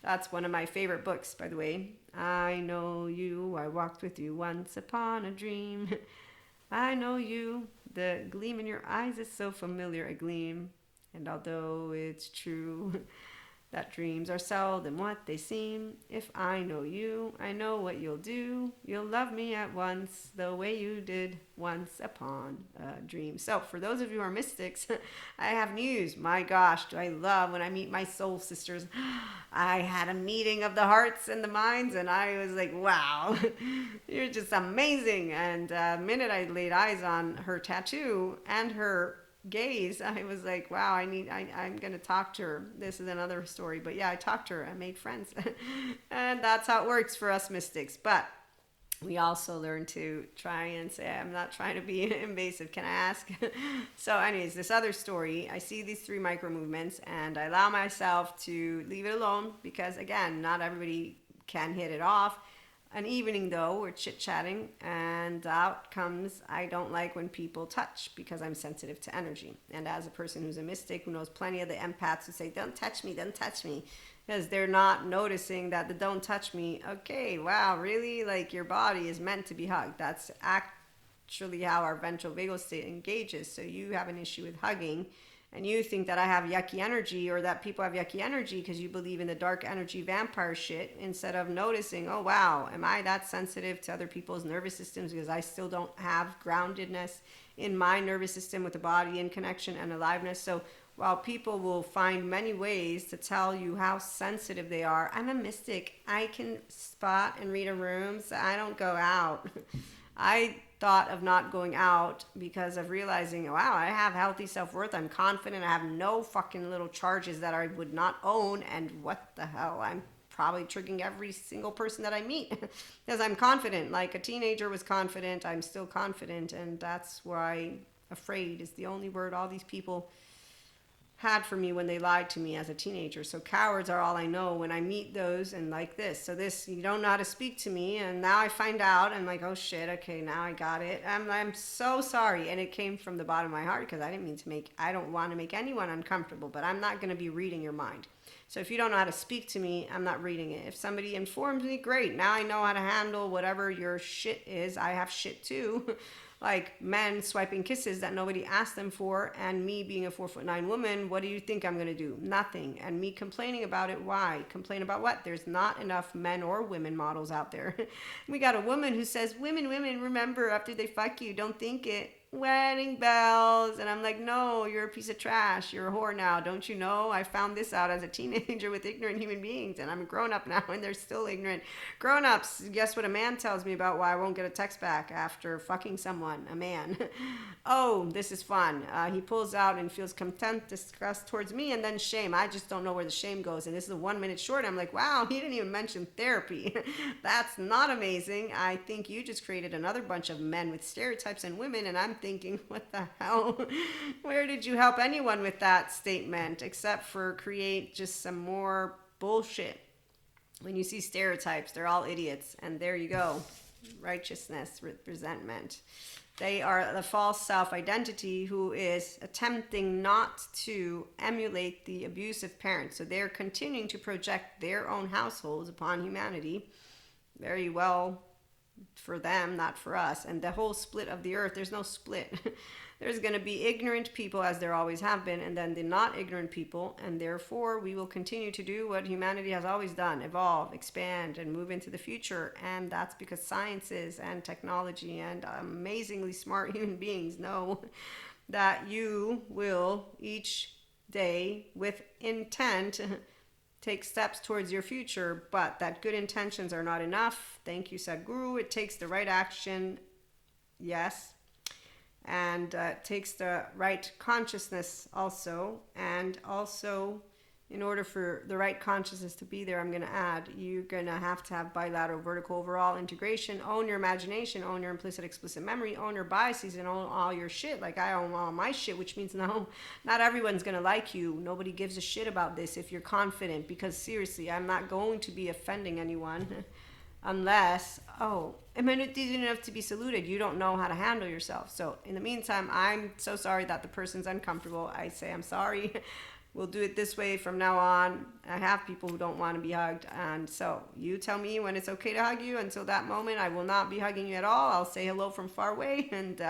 That's one of my favorite books, by the way. I know you. I walked with you once upon a dream. I know you. The gleam in your eyes is so familiar, a gleam. And although it's true that dreams are seldom what they seem, if I know you, I know what you'll do. You'll love me at once, the way you did once upon a dream. So for those of you who are mystics, I have news. My gosh, do I love when I meet my soul sisters. I had a meeting of the hearts and the minds, and I was like, wow, you're just amazing. And the minute I laid eyes on her tattoo and her gaze, I was like, wow, I'm gonna talk to her. This is another story, but yeah, I talked to her. I made friends. And that's how it works for us mystics. But we also learn to try and say, I'm not trying to be invasive, can I ask? So anyways, this other story, I see these 3 micro movements and I allow myself to leave it alone because again, not everybody can hit it off. An evening though, we're chit-chatting, and out comes, I don't like when people touch because I'm sensitive to energy. And as a person who's a mystic who knows plenty of the empaths who say, don't touch me, because they're not noticing that the don't touch me, okay, wow, really? Like your body is meant to be hugged. That's actually how our ventral vagal state engages. So you have an issue with hugging, and you think that I have yucky energy, or that people have yucky energy because you believe in the dark energy vampire shit, instead of noticing, oh wow, am I that sensitive to other people's nervous systems because I still don't have groundedness in my nervous system with the body in connection and aliveness. So while people will find many ways to tell you how sensitive they are, I'm a mystic. I can spot and read a room, so I don't go out. I thought of not going out because of realizing, wow, I have healthy self-worth. I'm confident. I have no fucking little charges that I would not own. And what the hell? I'm probably triggering every single person that I meet because I'm confident. Like a teenager was confident. I'm still confident. And that's why afraid is the only word all these people had for me when they lied to me as a teenager. So cowards are all I know when I meet those, and like this. So this, you don't know how to speak to me, and now I find out, I'm like, oh shit, okay, now I got it. I'm so sorry, and it came from the bottom of my heart because I don't want to make anyone uncomfortable, but I'm not going to be reading your mind. So if you don't know how to speak to me, I'm not reading it. If somebody informs me, great. Now I know how to handle whatever your shit is. I have shit too. Like men swiping kisses that nobody asked them for, and me being a 4'9" woman, what do you think I'm going to do? Nothing. And me complaining about it. Why? Complain about what? There's not enough men or women models out there. We got a woman who says, women, remember, after they fuck you, don't think it. Wedding bells. And I'm like, no, you're a piece of trash. You're a whore now. Don't you know? I found this out as a teenager with ignorant human beings, and I'm a grown up now and they're still ignorant. Grown ups, guess what a man tells me about why I won't get a text back after fucking someone? A man. Oh, this is fun. He pulls out and feels contempt, disgust towards me, and then shame. I just don't know where the shame goes. And this is a 1 minute short. I'm like, wow, he didn't even mention therapy. That's not amazing. I think you just created another bunch of men with stereotypes and women, and I'm thinking, what the hell? Where did you help anyone with that statement except for create just some more bullshit? When you see stereotypes, they're all idiots. And there you go. Righteousness, resentment. They are the false self-identity who is attempting not to emulate the abusive parents. So they're continuing to project their own households upon humanity. Very well for them, not for us. And the whole split of the earth, there's no split. There's going to be ignorant people, as there always have been, and then the not ignorant people, and therefore we will continue to do what humanity has always done: evolve, expand, and move into the future. And that's because sciences and technology and amazingly smart human beings know that you will each day with intent take steps towards your future, but that good intentions are not enough. Thank you, Sadhguru. It takes the right action, yes, and it takes the right consciousness also. And also, in order for the right consciousness to be there, I'm going to add, you're going to have bilateral vertical overall integration, own your imagination, own your implicit explicit memory, own your biases, and own all your shit. Like I own all my shit, which means no, not everyone's going to like you. Nobody gives a shit about this if you're confident, because seriously, I'm not going to be offending anyone unless, oh, am I not decent enough to be saluted? You don't know how to handle yourself. So in the meantime, I'm so sorry that the person's uncomfortable. I say, I'm sorry. We'll do it this way from now on. I have people who don't want to be hugged. And so you tell me when it's okay to hug you. Until that moment, I will not be hugging you at all. I'll say hello from far away. And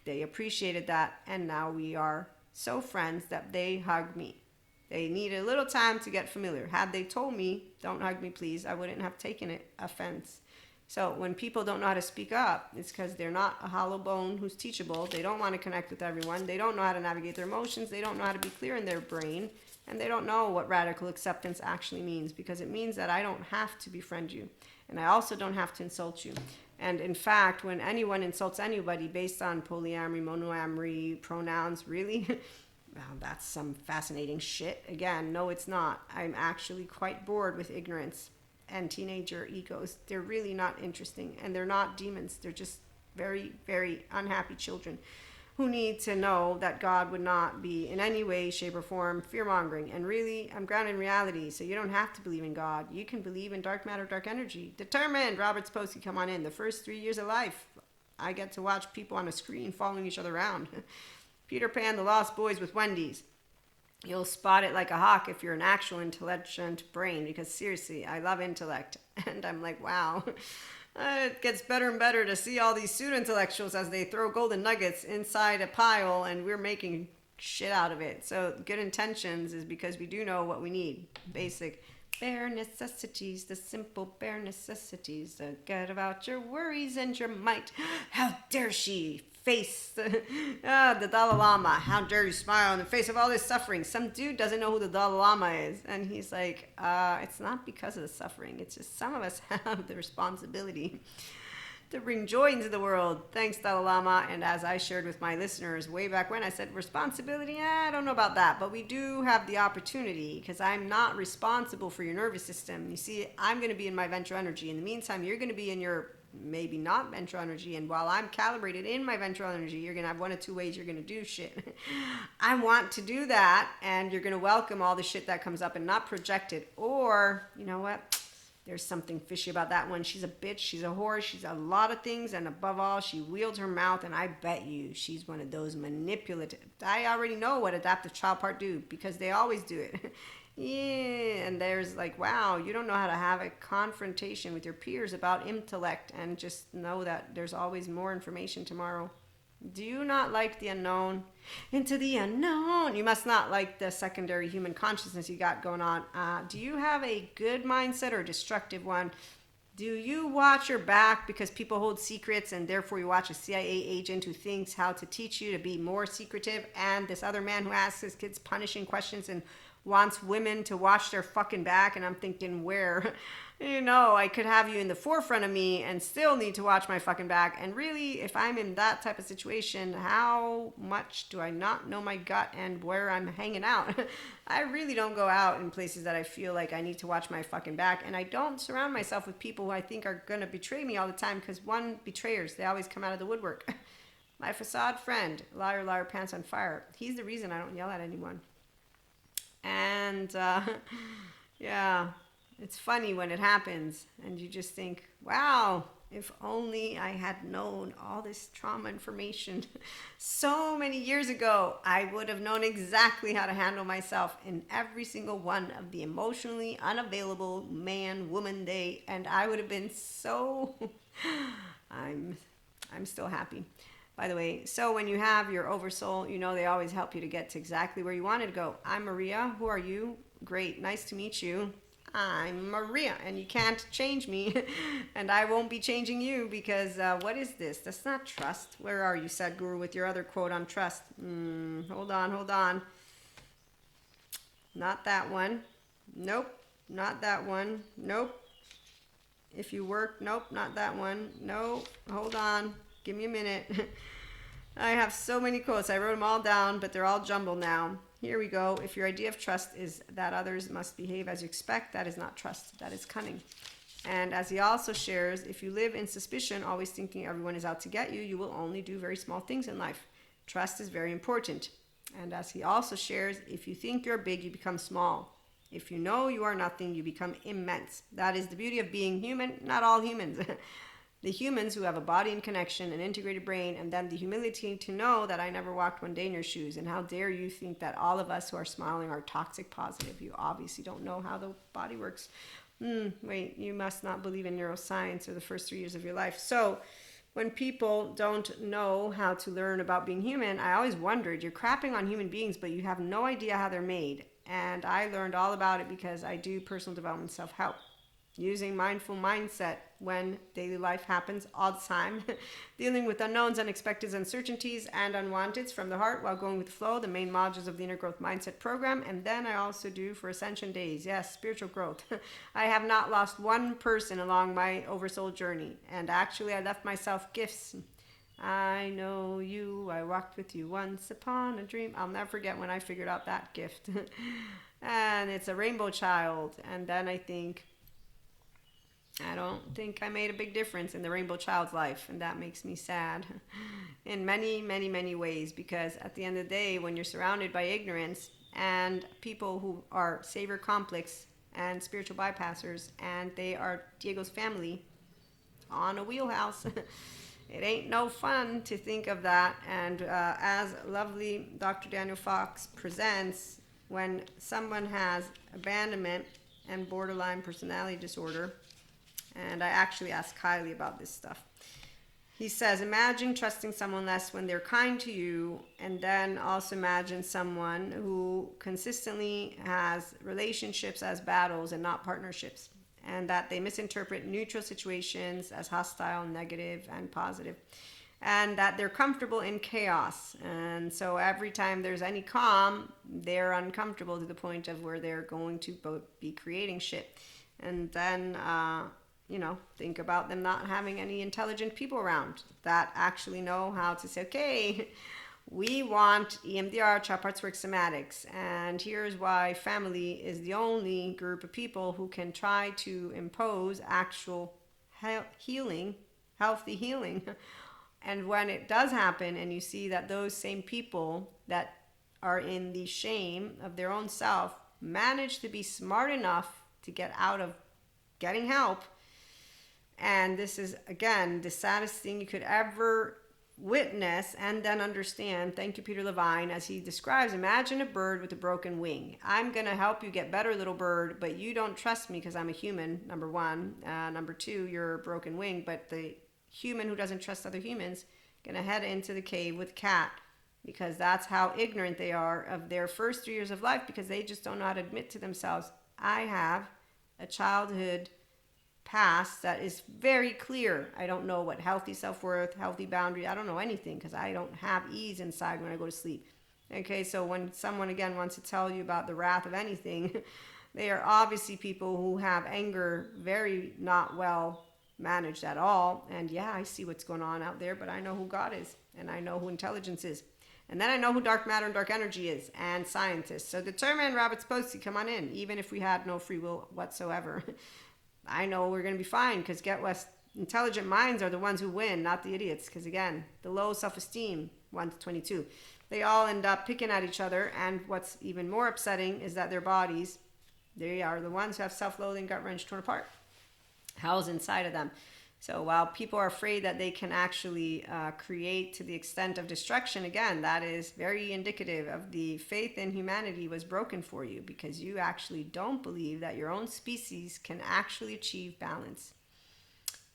they appreciated that. And now we are so friends that they hug me. They need a little time to get familiar. Had they told me, don't hug me, please, I wouldn't have taken it offense. So when people don't know how to speak up, it's because they're not a hollow bone who's teachable. They don't want to connect with everyone. They don't know how to navigate their emotions. They don't know how to be clear in their brain. And they don't know what radical acceptance actually means, because it means that I don't have to befriend you. And I also don't have to insult you. And in fact, when anyone insults anybody based on polyamory, monoamory, pronouns, really, well, that's some fascinating shit. Again, no, it's not. I'm actually quite bored with ignorance and teenager egos. They're really not interesting, and they're not demons. They're just very, very unhappy children who need to know that God would not be in any way, shape, or form fear-mongering. And really, I'm grounded in reality, so you don't have to believe in God. You can believe in dark matter, dark energy. Determined. Robert Spokesy, come on in. The first 3 years of life, I get to watch people on a screen following each other around. Peter Pan, the Lost Boys with Wendy's. You'll spot it like a hawk if you're an actual intelligent brain, because seriously, I love intellect. And I'm like, wow, it gets better and better to see all these pseudo-intellectuals as they throw golden nuggets inside a pile, and we're making shit out of it. So good intentions is because we do know what we need. Basic bare necessities, the simple bare necessities. Forget about your worries and your might. How dare she face the Dalai Lama? How dare you smile in the face of all this suffering? Some dude doesn't know who the Dalai Lama is. And he's like, it's not because of the suffering. It's just some of us have the responsibility to bring joy into the world. Thanks, Dalai Lama. And as I shared with my listeners way back when, I said, responsibility, I don't know about that, but we do have the opportunity, because I'm not responsible for your nervous system. You see, I'm going to be in my ventral energy. In the meantime, you're going to be in your maybe not ventral energy, and while I'm calibrated in my ventral energy, you're going to have one of two ways you're going to do shit. I want to do that, and you're going to welcome all the shit that comes up and not project it. Or, you know what? There's something fishy about that one. She's a bitch. She's a whore. She's a lot of things. And above all, she wields her mouth. And I bet you she's one of those manipulative. I already know what adaptive child part do, because they always do it. Yeah. And there's like, wow, you don't know how to have a confrontation with your peers about intellect. And just know that there's always more information tomorrow. Do you not like the unknown? Into the unknown. You must not like the secondary human consciousness you got going on. Do you have a good mindset or a destructive one? Do you watch your back because people hold secrets, and therefore you watch a CIA agent who thinks how to teach you to be more secretive, and this other man who asks his kids punishing questions and wants women to watch their fucking back? And I'm thinking, where? You know, I could have you in the forefront of me and still need to watch my fucking back. And really, if I'm in that type of situation, how much do I not know my gut and where I'm hanging out? I really don't go out in places that I feel like I need to watch my fucking back. And I don't surround myself with people who I think are going to betray me all the time, because one, betrayers, they always come out of the woodwork. My facade friend, liar, liar, pants on fire. He's the reason I don't yell at anyone. And, yeah. It's funny when it happens and you just think, wow, if only I had known all this trauma information so many years ago, I would have known exactly how to handle myself in every single one of the emotionally unavailable man, woman day. And I would have been so, I'm still happy. By the way, so when you have your oversoul, you know they always help you to get to exactly where you wanted to go. I'm Maria. Who are you? Great. Nice to meet you. I'm Maria, and you can't change me, and I won't be changing you, because what is this? That's not trust. Where are you, Sadhguru, with your other quote on trust? Hold on. Not that one. Nope, not that one. Nope. If you work, nope, not that one. No, hold on. Give me a minute. I have so many quotes. I wrote them all down, but they're all jumbled now. Here we go. If your idea of trust is that others must behave as you expect, that is not trust. That is cunning. And as he also shares, if you live in suspicion, always thinking everyone is out to get you, you will only do very small things in life. Trust is very important. And as he also shares, if you think you're big, you become small. If you know you are nothing, you become immense. That is the beauty of being human. Not all humans. The humans who have a body and connection, an integrated brain, and then the humility to know that I never walked one day in your shoes. And how dare you think that all of us who are smiling are toxic positive? You obviously don't know how the body works. Wait, you must not believe in neuroscience or the first 3 years of your life. So when people don't know how to learn about being human, I always wondered, you're crapping on human beings, but you have no idea how they're made. And I learned all about it because I do personal development self-help. Using mindful mindset when daily life happens all the time, dealing with unknowns, unexpected, uncertainties, and unwanteds from the heart while going with the flow, the main modules of the Inner Growth Mindset program. And then I also do for Ascension Days, yes, spiritual growth. I have not lost one person along my oversoul journey. And actually, I left myself gifts. I know you, I walked with you once upon a dream. I'll never forget when I figured out that gift. And it's a rainbow child. And then I think, I don't think I made a big difference in the rainbow child's life, and that makes me sad in many, many, many ways, because at the end of the day, when you're surrounded by ignorance and people who are savior complex and spiritual bypassers, and they are Diego's family on a wheelhouse, it ain't no fun to think of that. And as lovely Dr. Daniel Fox presents, when someone has abandonment and borderline personality disorder, and I actually asked Kylie about this stuff. He says, imagine trusting someone less when they're kind to you, and then also imagine someone who consistently has relationships as battles and not partnerships, and that they misinterpret neutral situations as hostile, negative, and positive, and that they're comfortable in chaos. And so every time there's any calm, they're uncomfortable to the point of where they're going to be creating shit. And then, think about them not having any intelligent people around that actually know how to say, okay, we want EMDR, child parts work, somatics. And here's why family is the only group of people who can try to impose actual healing, healthy healing. And when it does happen, and you see that those same people that are in the shame of their own self manage to be smart enough to get out of getting help. And this is, again, the saddest thing you could ever witness and then understand. Thank you, Peter Levine, as he describes, imagine a bird with a broken wing. I'm going to help you get better, little bird, but you don't trust me because I'm a human, number one. Number two, you're a broken wing, but the human who doesn't trust other humans going to head into the cave with cat, because that's how ignorant they are of their first 3 years of life, because they just don't know how to admit to themselves, I have a childhood past that is very clear. I don't know what healthy self-worth, healthy boundary, I don't know anything, because I don't have ease inside when I go to sleep. Okay, so when someone again wants to tell you about the wrath of anything, they are obviously people who have anger very not well managed at all. And yeah, I see what's going on out there, but I know who God is, and I know who intelligence is, and then I know who dark matter and dark energy is, and scientists. So determine, Rabbit's Posty, come on in, even if we had no free will whatsoever. I know we're going to be fine, because get what? Intelligent minds are the ones who win, not the idiots. Because again, the low self-esteem, 1 to 22, they all end up picking at each other. And what's even more upsetting is that their bodies, they are the ones who have self-loathing, gut wrench, torn apart. Hell's inside of them. So while people are afraid that they can actually create to the extent of destruction, again, that is very indicative of the faith in humanity was broken for you, because you actually don't believe that your own species can actually achieve balance.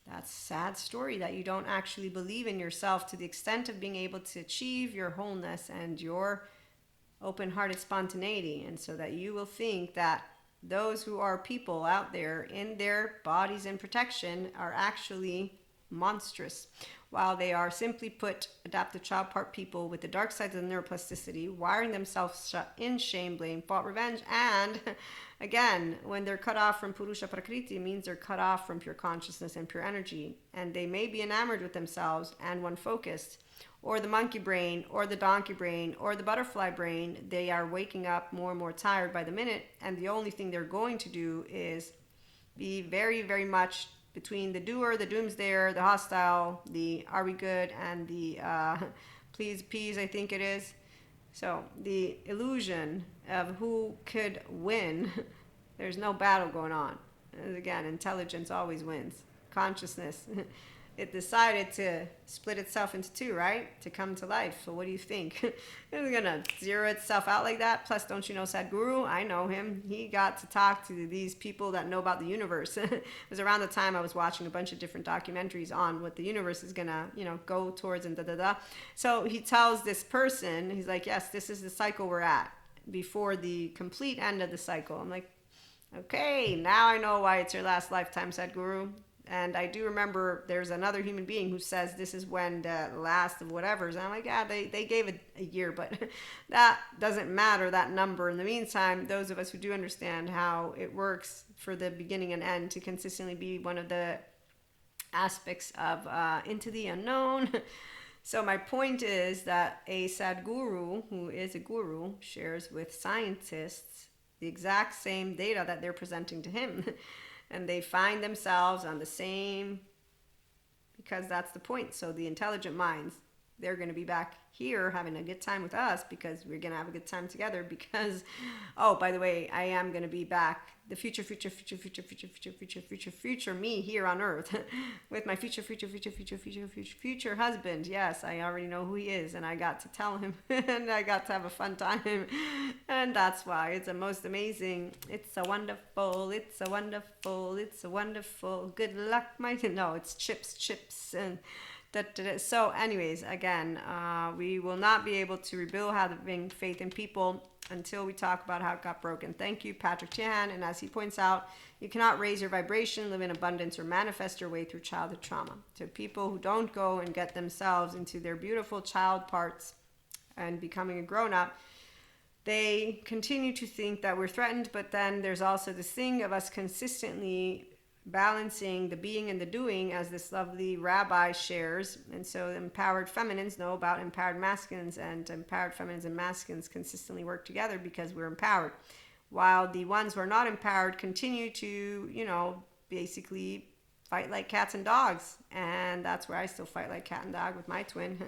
That's a sad story, that you don't actually believe in yourself to the extent of being able to achieve your wholeness and your open-hearted spontaneity. And so that you will think that those who are people out there in their bodies in protection are actually monstrous, while they are, simply put, adaptive child part people with the dark sides of neuroplasticity, wiring themselves shut in shame, blame, fault, revenge. And again, when they're cut off from Purusha Prakriti, it means they're cut off from pure consciousness and pure energy, and they may be enamored with themselves and one focused, or the monkey brain, or the donkey brain, or the butterfly brain. They are waking up more and more tired by the minute, and the only thing they're going to do is be very, very much between the doer, the doomsdayer, the hostile, the are we good, and the please appease, I think it is. So the illusion of who could win, there's no battle going on. And again, intelligence always wins. Consciousness, it decided to split itself into two, right? To come to life. So what do you think? It's going to zero itself out like that? Plus, don't you know Sadhguru? I know him. He got to talk to these people that know about the universe. It was around the time I was watching a bunch of different documentaries on what the universe is going to, go towards and da-da-da. So he tells this person, he's like, yes, this is the cycle we're at before the complete end of the cycle. I'm like, okay, now I know why it's your last lifetime, Sadhguru. And I do remember there's another human being who says this is when the last of whatever's. And I'm like, yeah, they gave it a year, but that doesn't matter, that number. In the meantime, those of us who do understand how it works for the beginning and end to consistently be one of the aspects of into the unknown. So my point is that a Sadhguru, who is a guru, shares with scientists the exact same data that they're presenting to him. And they find themselves on the same, because that's the point. So the intelligent minds, they're going to be back here having a good time with us, because we're going to have a good time together, because, oh, by the way, I am going to be back, the future me here on earth with my future husband. Yes, I already know who he is, and I got to tell him, and I got to have a fun time, and that's why it's a most amazing, it's a wonderful, good luck, my, no, it's chips, and So anyways, again, we will not be able to rebuild having faith in people until we talk about how it got broken. Thank you, Patrick Chan. And as he points out, you cannot raise your vibration, live in abundance, or manifest your way through childhood trauma. To people who don't go and get themselves into their beautiful child parts and becoming a grown-up, they continue to think that we're threatened, but then there's also this thing of us consistently balancing the being and the doing, as this lovely rabbi shares. And so empowered feminines know about empowered masculines, and empowered feminines and masculines consistently work together because we're empowered, while the ones who are not empowered continue to, basically fight like cats and dogs. And that's where I still fight like cat and dog with my twin.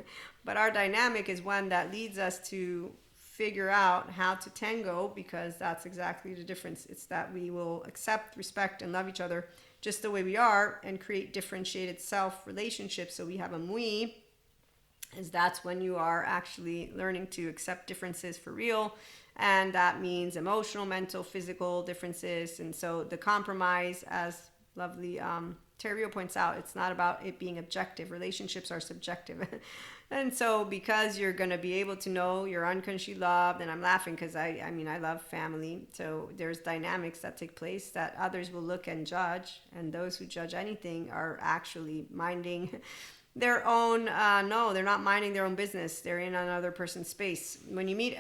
But our dynamic is one that leads us to figure out how to tango, because that's exactly the difference. It's that we will accept, respect, and love each other just the way we are, and create differentiated self relationships. So we have a mui, is that's when you are actually learning to accept differences for real. And that means emotional, mental, physical differences. And so the compromise, as lovely Terrio points out, it's not about it being objective. Relationships are subjective. And so because you're going to be able to know you're unconsciously loved, and I'm laughing because I love family. So there's dynamics that take place that others will look and judge. And those who judge anything are actually minding their own, no, they're not minding their own business. They're in another person's space. When you meet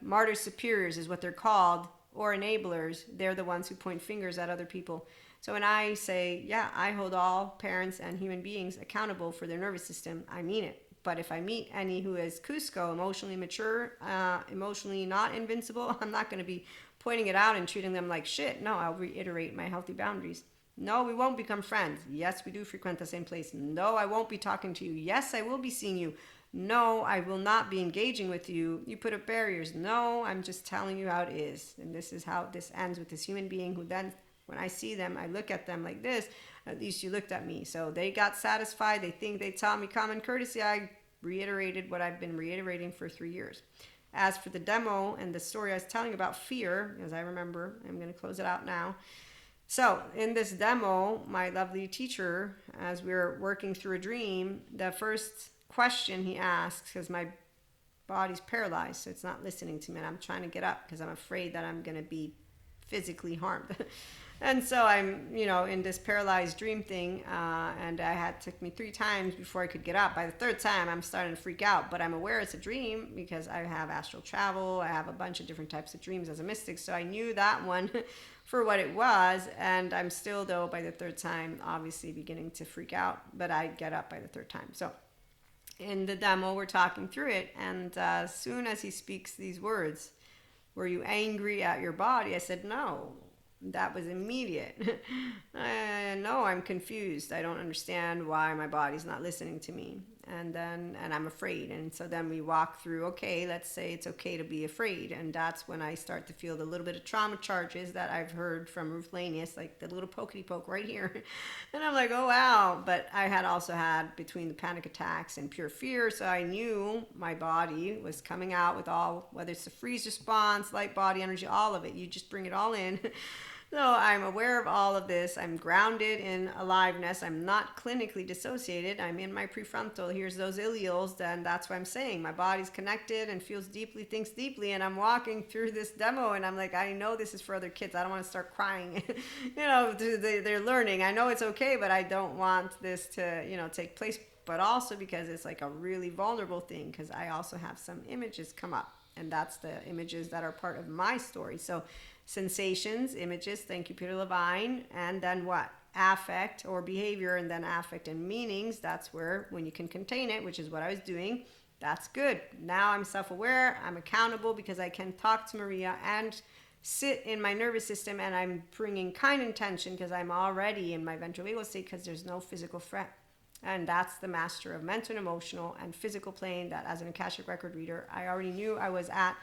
martyr superiors is what they're called, or enablers, they're the ones who point fingers at other people. So when I say, yeah, I hold all parents and human beings accountable for their nervous system, I mean it. But if I meet any who is Cusco, emotionally mature, emotionally not invincible, I'm not going to be pointing it out and treating them like shit. No, I'll reiterate my healthy boundaries. No, we won't become friends. Yes, we do frequent the same place. No, I won't be talking to you. Yes, I will be seeing you. No, I will not be engaging with you. You put up barriers. No, I'm just telling you how it is. And this is how this ends with this human being who then, when I see them, I look at them like this. At least you looked at me. So they got satisfied. They think they taught me common courtesy. I reiterated what I've been reiterating for 3 years. As for the demo and the story I was telling about fear, as I remember, I'm going to close it out now. So in this demo, my lovely teacher, as we were working through a dream, the first question he asks, because my body's paralyzed, so it's not listening to me, and I'm trying to get up because I'm afraid that I'm going to be physically harmed. And so I'm, in this paralyzed dream thing, and took me 3 times before I could get up. By the 3rd time, I'm starting to freak out, but I'm aware it's a dream because I have astral travel. I have a bunch of different types of dreams as a mystic. So I knew that one for what it was. And I'm still, though, by the 3rd time, obviously beginning to freak out, but I get up by the 3rd time. So in the demo, we're talking through it. And as soon as he speaks these words, were you angry at your body? I said, no. That was immediate. No, I'm confused. I don't understand why my body's not listening to me. And I'm afraid. And so then we walk through, okay, let's say it's okay to be afraid. And that's when I start to feel the little bit of trauma charges that I've heard from Ruth Lanius, like the little pokey poke right here. And I'm like, oh, wow. But I had also had between the panic attacks and pure fear. So I knew my body was coming out with all, whether it's the freeze response, light body energy, all of it. You just bring it all in. So I'm aware of all of this. I'm grounded in aliveness. I'm not clinically dissociated. I'm in my prefrontal. Here's those ileals. Then that's what I'm saying. My body's connected and feels deeply, thinks deeply. And I'm walking through this demo and I'm like, I know this is for other kids. I don't want to start crying. They're learning. I know it's okay, but I don't want this to, take place. But also because it's like a really vulnerable thing, because I also have some images come up. And that's the images that are part of my story. So sensations, images, thank you, Peter Levine, and then what? Affect or behavior, and then affect and meanings. That's where, when you can contain it, which is what I was doing, that's good. Now I'm self-aware, I'm accountable because I can talk to Maria and sit in my nervous system, and I'm bringing kind intention because I'm already in my ventral vagal state because there's no physical threat. And that's the master of mental and emotional and physical plane that, as an Akashic record reader, I already knew I was at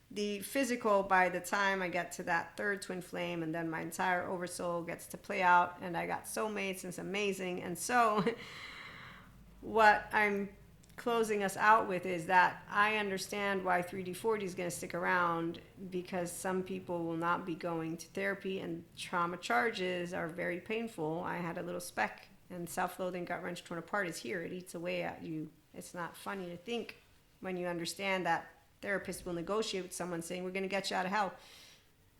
the physical by the time I get to that 3rd twin flame, and then my entire oversoul gets to play out, and I got soulmates, and it's amazing. And so what I'm closing us out with is that I understand why 3D 4D is going to stick around, because some people will not be going to therapy, and trauma charges are very painful. I had a little speck And self-loathing, gut-wrench, torn apart is here. It eats away at you. It's not funny to think when you understand that therapists will negotiate with someone saying, we're going to get you out of hell,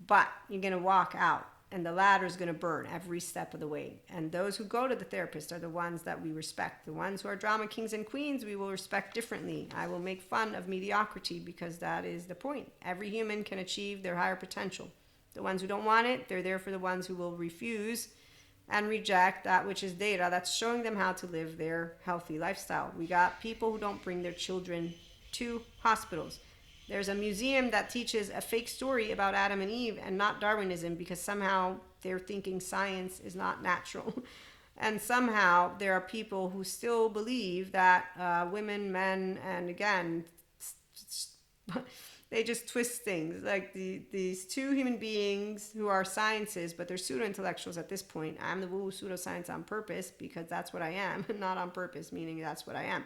but you're going to walk out and the ladder is going to burn every step of the way. And those who go to the therapist are the ones that we respect. The ones who are drama kings and queens, we will respect differently. I will make fun of mediocrity because that is the point. Every human can achieve their higher potential. The ones who don't want it, they're there for the ones who will refuse and reject that which is data that's showing them how to live their healthy lifestyle. We got people who don't bring their children to hospitals. There's a museum that teaches a fake story about Adam and Eve and not Darwinism because somehow they're thinking science is not natural. And somehow there are people who still believe that women, men, and again, they just twist things. Like these two human beings who are sciences, but they're pseudo-intellectuals at this point. I'm the woo pseudoscience on purpose because that's what I am, not on purpose, meaning that's what I am.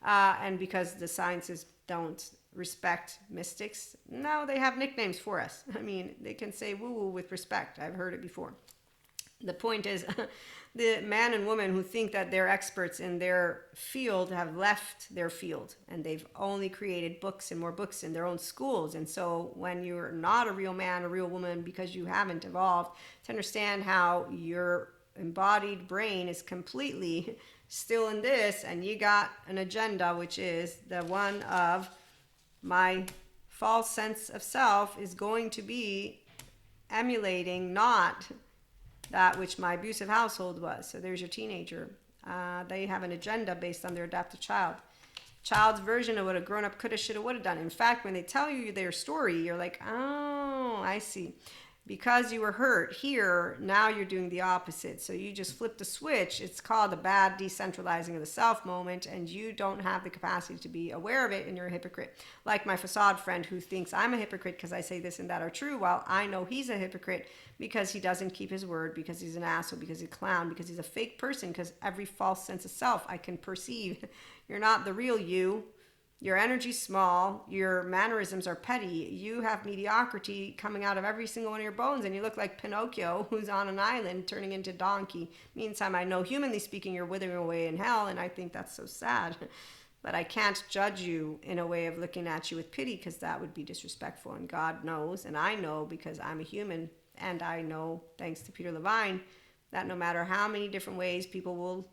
And because the sciences don't respect mystics, no, they have nicknames for us. I mean, they can say woo-woo with respect. I've heard it before. The point is, the man and woman who think that they're experts in their field have left their field and they've only created books and more books in their own schools. And so when you're not a real man, a real woman, because you haven't evolved to understand how your embodied brain is completely still in this, and you got an agenda, which is the one of my false sense of self is going to be emulating not that which my abusive household was. So there's your teenager. They have an agenda based on their adopted child. Child's version of what a grown-up coulda, shoulda, woulda done. In fact, when they tell you their story, you're like, oh, I see. Because you were hurt here, now you're doing the opposite. So you just flipped the switch. It's called the bad decentralizing of the self moment, and you don't have the capacity to be aware of it, and you're a hypocrite. Like my facade friend who thinks I'm a hypocrite because I say this and that are true, while I know he's a hypocrite because he doesn't keep his word, because he's an asshole, because he's a clown, because he's a fake person, because every false sense of self I can perceive. You're not the real you. Your energy's small, your mannerisms are petty, you have mediocrity coming out of every single one of your bones, and you look like Pinocchio who's on an island turning into donkey. Meantime, I know humanly speaking you're withering away in hell, and I think that's so sad. But I can't judge you in a way of looking at you with pity because that would be disrespectful, and God knows, and I know because I'm a human, and I know, thanks to Peter Levine, that no matter how many different ways people will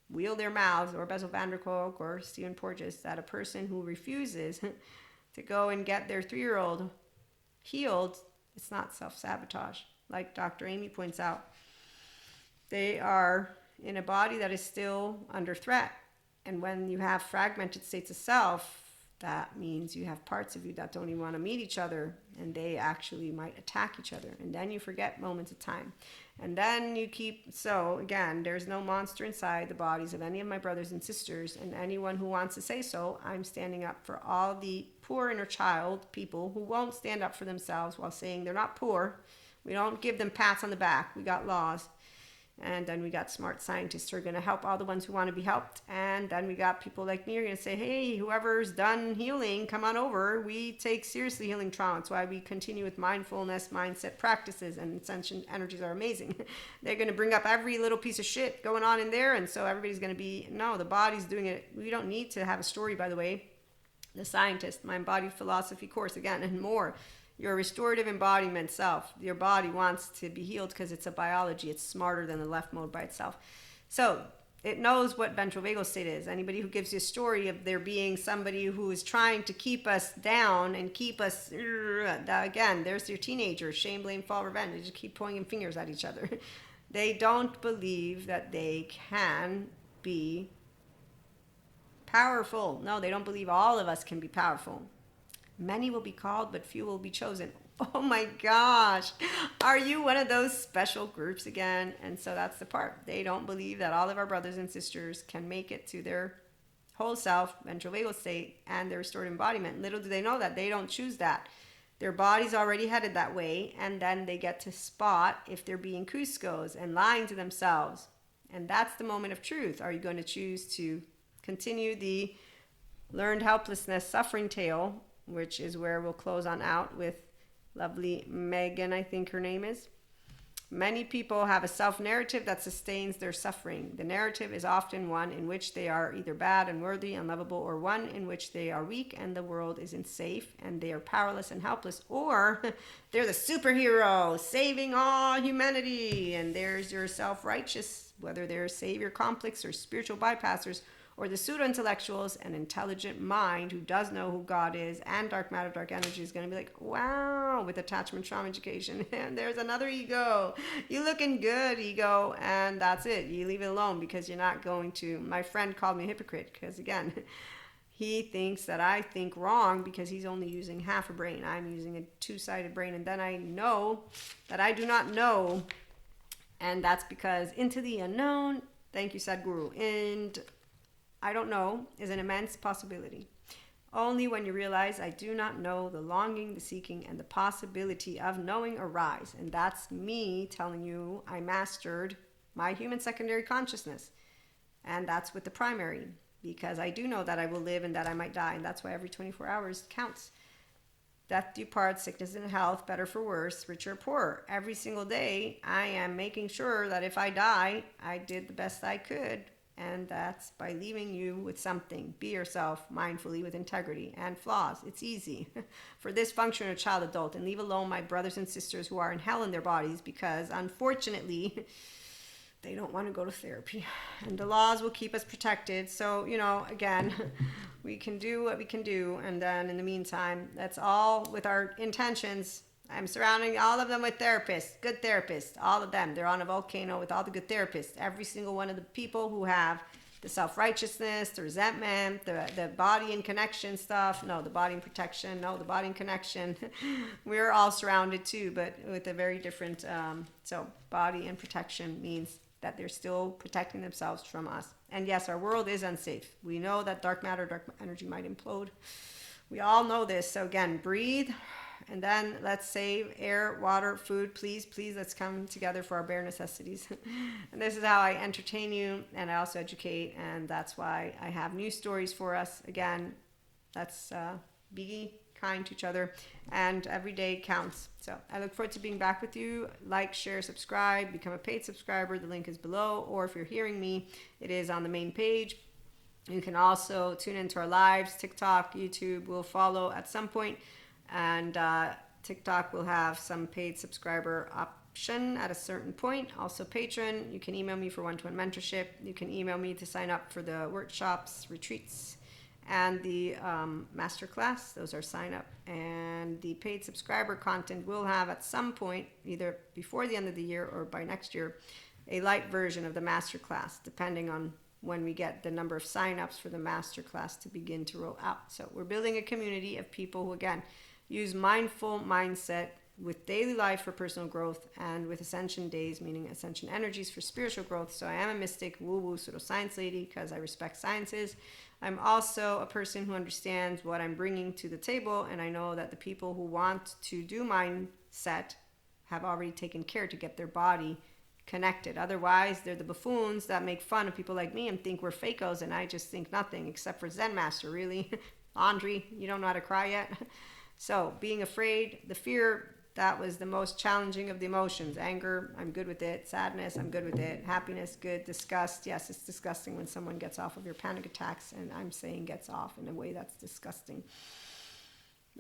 wheel their mouths, or Bessel van der Kolk or Stephen Porges, that a person who refuses to go and get their 3-year-old healed, it's not self-sabotage. Like Dr. Amy points out, they are in a body that is still under threat. And when you have fragmented states of self, that means you have parts of you that don't even want to meet each other, and they actually might attack each other. And then you forget moments of time. And then you keep, so again, there's no monster inside the bodies of any of my brothers and sisters, and anyone who wants to say so. I'm standing up for all the poor inner child people who won't stand up for themselves while saying they're not poor. We don't give them pats on the back. We got laws. And then we got smart scientists who are going to help all the ones who want to be helped. And then we got people like me who are going to say, hey, whoever's done healing, come on over. We take seriously healing trauma. That's why we continue with mindfulness, mindset practices, and ascension energies are amazing. They're going to bring up every little piece of shit going on in there. And so everybody's going to be, no, the body's doing it. We don't need to have a story, by the way. The Scientist, my embodied philosophy course, again, and more. Your restorative embodiment self, your body wants to be healed because it's a biology. It's smarter than the left mode by itself. So it knows what ventral vagal state is. Anybody who gives you a story of there being somebody who is trying to keep us down and keep us, again, there's your teenager, shame, blame, fall, revenge. They just keep pointing fingers at each other. They don't believe that they can be powerful. No, they don't believe all of us can be powerful. Many will be called, but few will be chosen. Oh my gosh. Are you one of those special groups again? And so that's the part. They don't believe that all of our brothers and sisters can make it to their whole self, ventral vagal state, and their restored embodiment. Little do they know that they don't choose that. Their body's already headed that way, and then they get to spot if they're being Cuscos and lying to themselves. And that's the moment of truth. Are you going to choose to continue the learned helplessness suffering tale, which is where we'll close on out with lovely Megan, I think her name is, Many people have a self-narrative that sustains their suffering. The narrative is often one in which they are either bad, unworthy, unlovable, or one in which they are weak and the world isn't safe and they are powerless and helpless, or they're the superhero saving all humanity, and there's your self-righteous, whether they're savior complex or spiritual bypassers, or the pseudo-intellectuals. An intelligent mind who does know who God is and dark matter, dark energy is going to be like, wow, with attachment trauma education. And there's another ego. You looking good, ego. And that's it. You leave it alone because you're not going to. My friend called me a hypocrite because, again, he thinks that I think wrong because he's only using half a brain. I'm using a two-sided brain. And then I know that I do not know. And that's because into the unknown, thank you, Sadhguru, and I don't know is an immense possibility. Only when you realize I do not know, the longing, the seeking, and the possibility of knowing arise. And that's me telling you I mastered my human secondary consciousness. And that's with the primary, because I do know that I will live and that I might die. And that's why every 24 hours counts. Death departs, sickness and health, better for worse, richer or poorer. Every single day I am making sure that if I die, I did the best I could. And that's by leaving you with something. Be yourself mindfully with integrity and flaws. It's easy for this function of child adult. And leave alone my brothers and sisters who are in hell in their bodies because unfortunately they don't want to go to therapy. And the laws will keep us protected. So, again, we can do what we can do. And then in the meantime, that's all with our intentions. I'm surrounding all of them with therapists, good therapists, all of them. They're on a volcano with all the good therapists. Every single one of the people who have the self-righteousness, the resentment, the body and connection stuff. No, the body and protection. No, the body and connection. We're all surrounded too, but with a very different, so body and protection means that they're still protecting themselves from us. And yes, our world is unsafe. We know that dark matter, dark energy might implode. We all know this. So again, breathe. And then let's save air, water, food. Please, let's come together for our bare necessities. And this is how I entertain you, and I also educate, and that's why I have news stories for us. Again, let's be kind to each other, and every day counts. So I look forward to being back with you. Like, share, subscribe, become a paid subscriber. The link is below, or if you're hearing me, it is on the main page. You can also tune into our lives. TikTok, YouTube will follow at some point. And TikTok will have some paid subscriber option at a certain point. Also Patreon. You can email me for one-to-one mentorship. You can email me to sign up for the workshops, retreats, and the masterclass. Those are sign up. And the paid subscriber content will have at some point, either before the end of the year or by next year, a light version of the masterclass, depending on when we get the number of sign-ups for the masterclass to begin to roll out. So we're building a community of people who, again, use mindful mindset with daily life for personal growth and with ascension days, meaning ascension energies for spiritual growth. So I am a mystic, woo-woo, pseudo-science lady because I respect sciences. I'm also a person who understands what I'm bringing to the table, and I know that the people who want to do mindset have already taken care to get their body connected. Otherwise, they're the buffoons that make fun of people like me and think we're fakos, and I just think nothing except for Zen Master, really. Laundry, you don't know how to cry yet? So being afraid, the fear, that was the most challenging of the emotions. Anger, I'm good with it. Sadness, I'm good with it. Happiness, good. Disgust, yes, it's disgusting when someone gets off of your panic attacks, and I'm saying gets off in a way that's disgusting.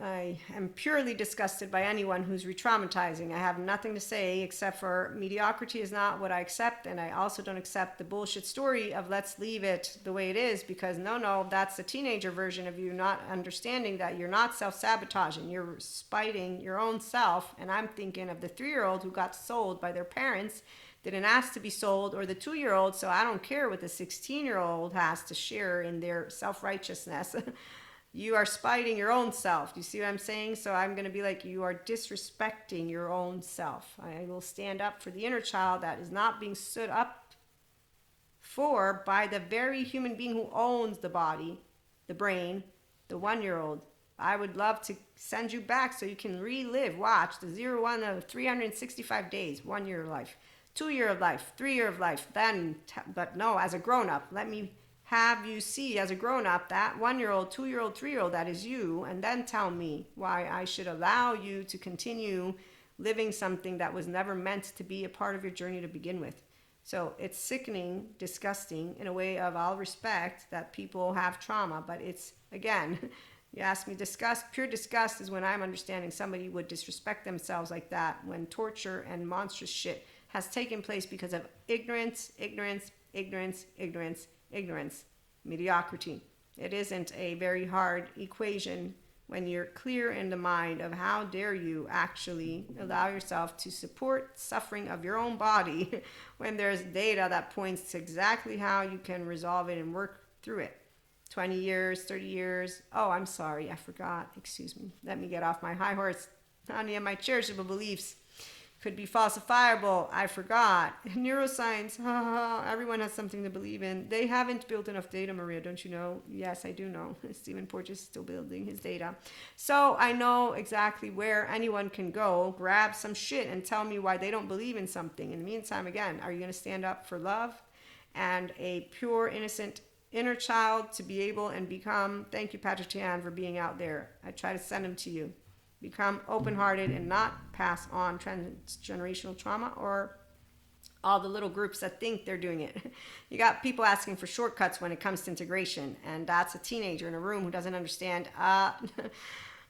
I am purely disgusted by anyone who's re-traumatizing. I have nothing to say except for mediocrity is not what I accept, and I also don't accept the bullshit story of let's leave it the way it is, because no, that's the teenager version of you not understanding that you're not self-sabotaging, you're spiting your own self. And I'm thinking of the 3-year-old who got sold by their parents, didn't ask to be sold, or the 2-year-old, so I don't care what the 16-year-old has to share in their self-righteousness. You are spiting your own self. Do you see what I'm saying? So I'm going to be like, you are disrespecting your own self. I will stand up for the inner child that is not being stood up for by the very human being who owns the body, the brain, the 1-year-old. I would love to send you back so you can relive, watch the 0-1 of 365 days, 1 year of life, 2 year of life, 3 year of life. But no, as a grown-up, let me have you see as a grown-up that 1-year-old, 2-year-old, 3-year-old that is you, and then tell me why I should allow you to continue living something that was never meant to be a part of your journey to begin with. So it's sickening, disgusting in a way of all respect that people have trauma, but it's, again, you ask me, disgust, pure disgust is when I'm understanding somebody would disrespect themselves like that, when torture and monstrous shit has taken place because of ignorance, mediocrity. It isn't a very hard equation when you're clear in the mind of how dare you actually allow yourself to support suffering of your own body when there's data that points to exactly how you can resolve it and work through it. 20 years, 30 years. Oh, I'm sorry, I forgot. Excuse me. Let me get off my high horse. Any of my cherishable beliefs could be falsifiable. I forgot. Neuroscience. Everyone has something to believe in. They haven't built enough data, Maria. Don't you know? Yes, I do know. Stephen Porges is still building his data. So I know exactly where anyone can go, grab some shit and tell me why they don't believe in something. In the meantime, again, are you going to stand up for love and a pure, innocent inner child to be able and become, thank you, Patrick Tian, for being out there. I try to send him to you. Become open-hearted and not pass on transgenerational trauma or all the little groups that think they're doing it. You got people asking for shortcuts when it comes to integration, and that's a teenager in a room who doesn't understand.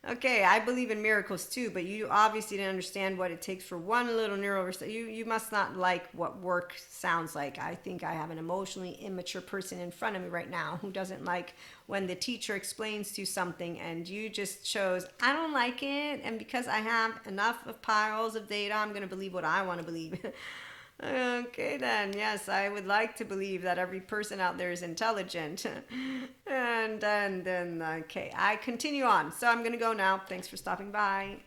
Okay, I believe in miracles too, but you obviously didn't understand what it takes for one little you must not like what work sounds like. I think I have an emotionally immature person in front of me right now who doesn't like when the teacher explains to you something and you just chose, I don't like it, and because I have enough of piles of data, I'm going to believe what I want to believe. Okay then, yes, I would like to believe that every person out there is intelligent. And then, okay, I continue on. So I'm going to go now. Thanks for stopping by.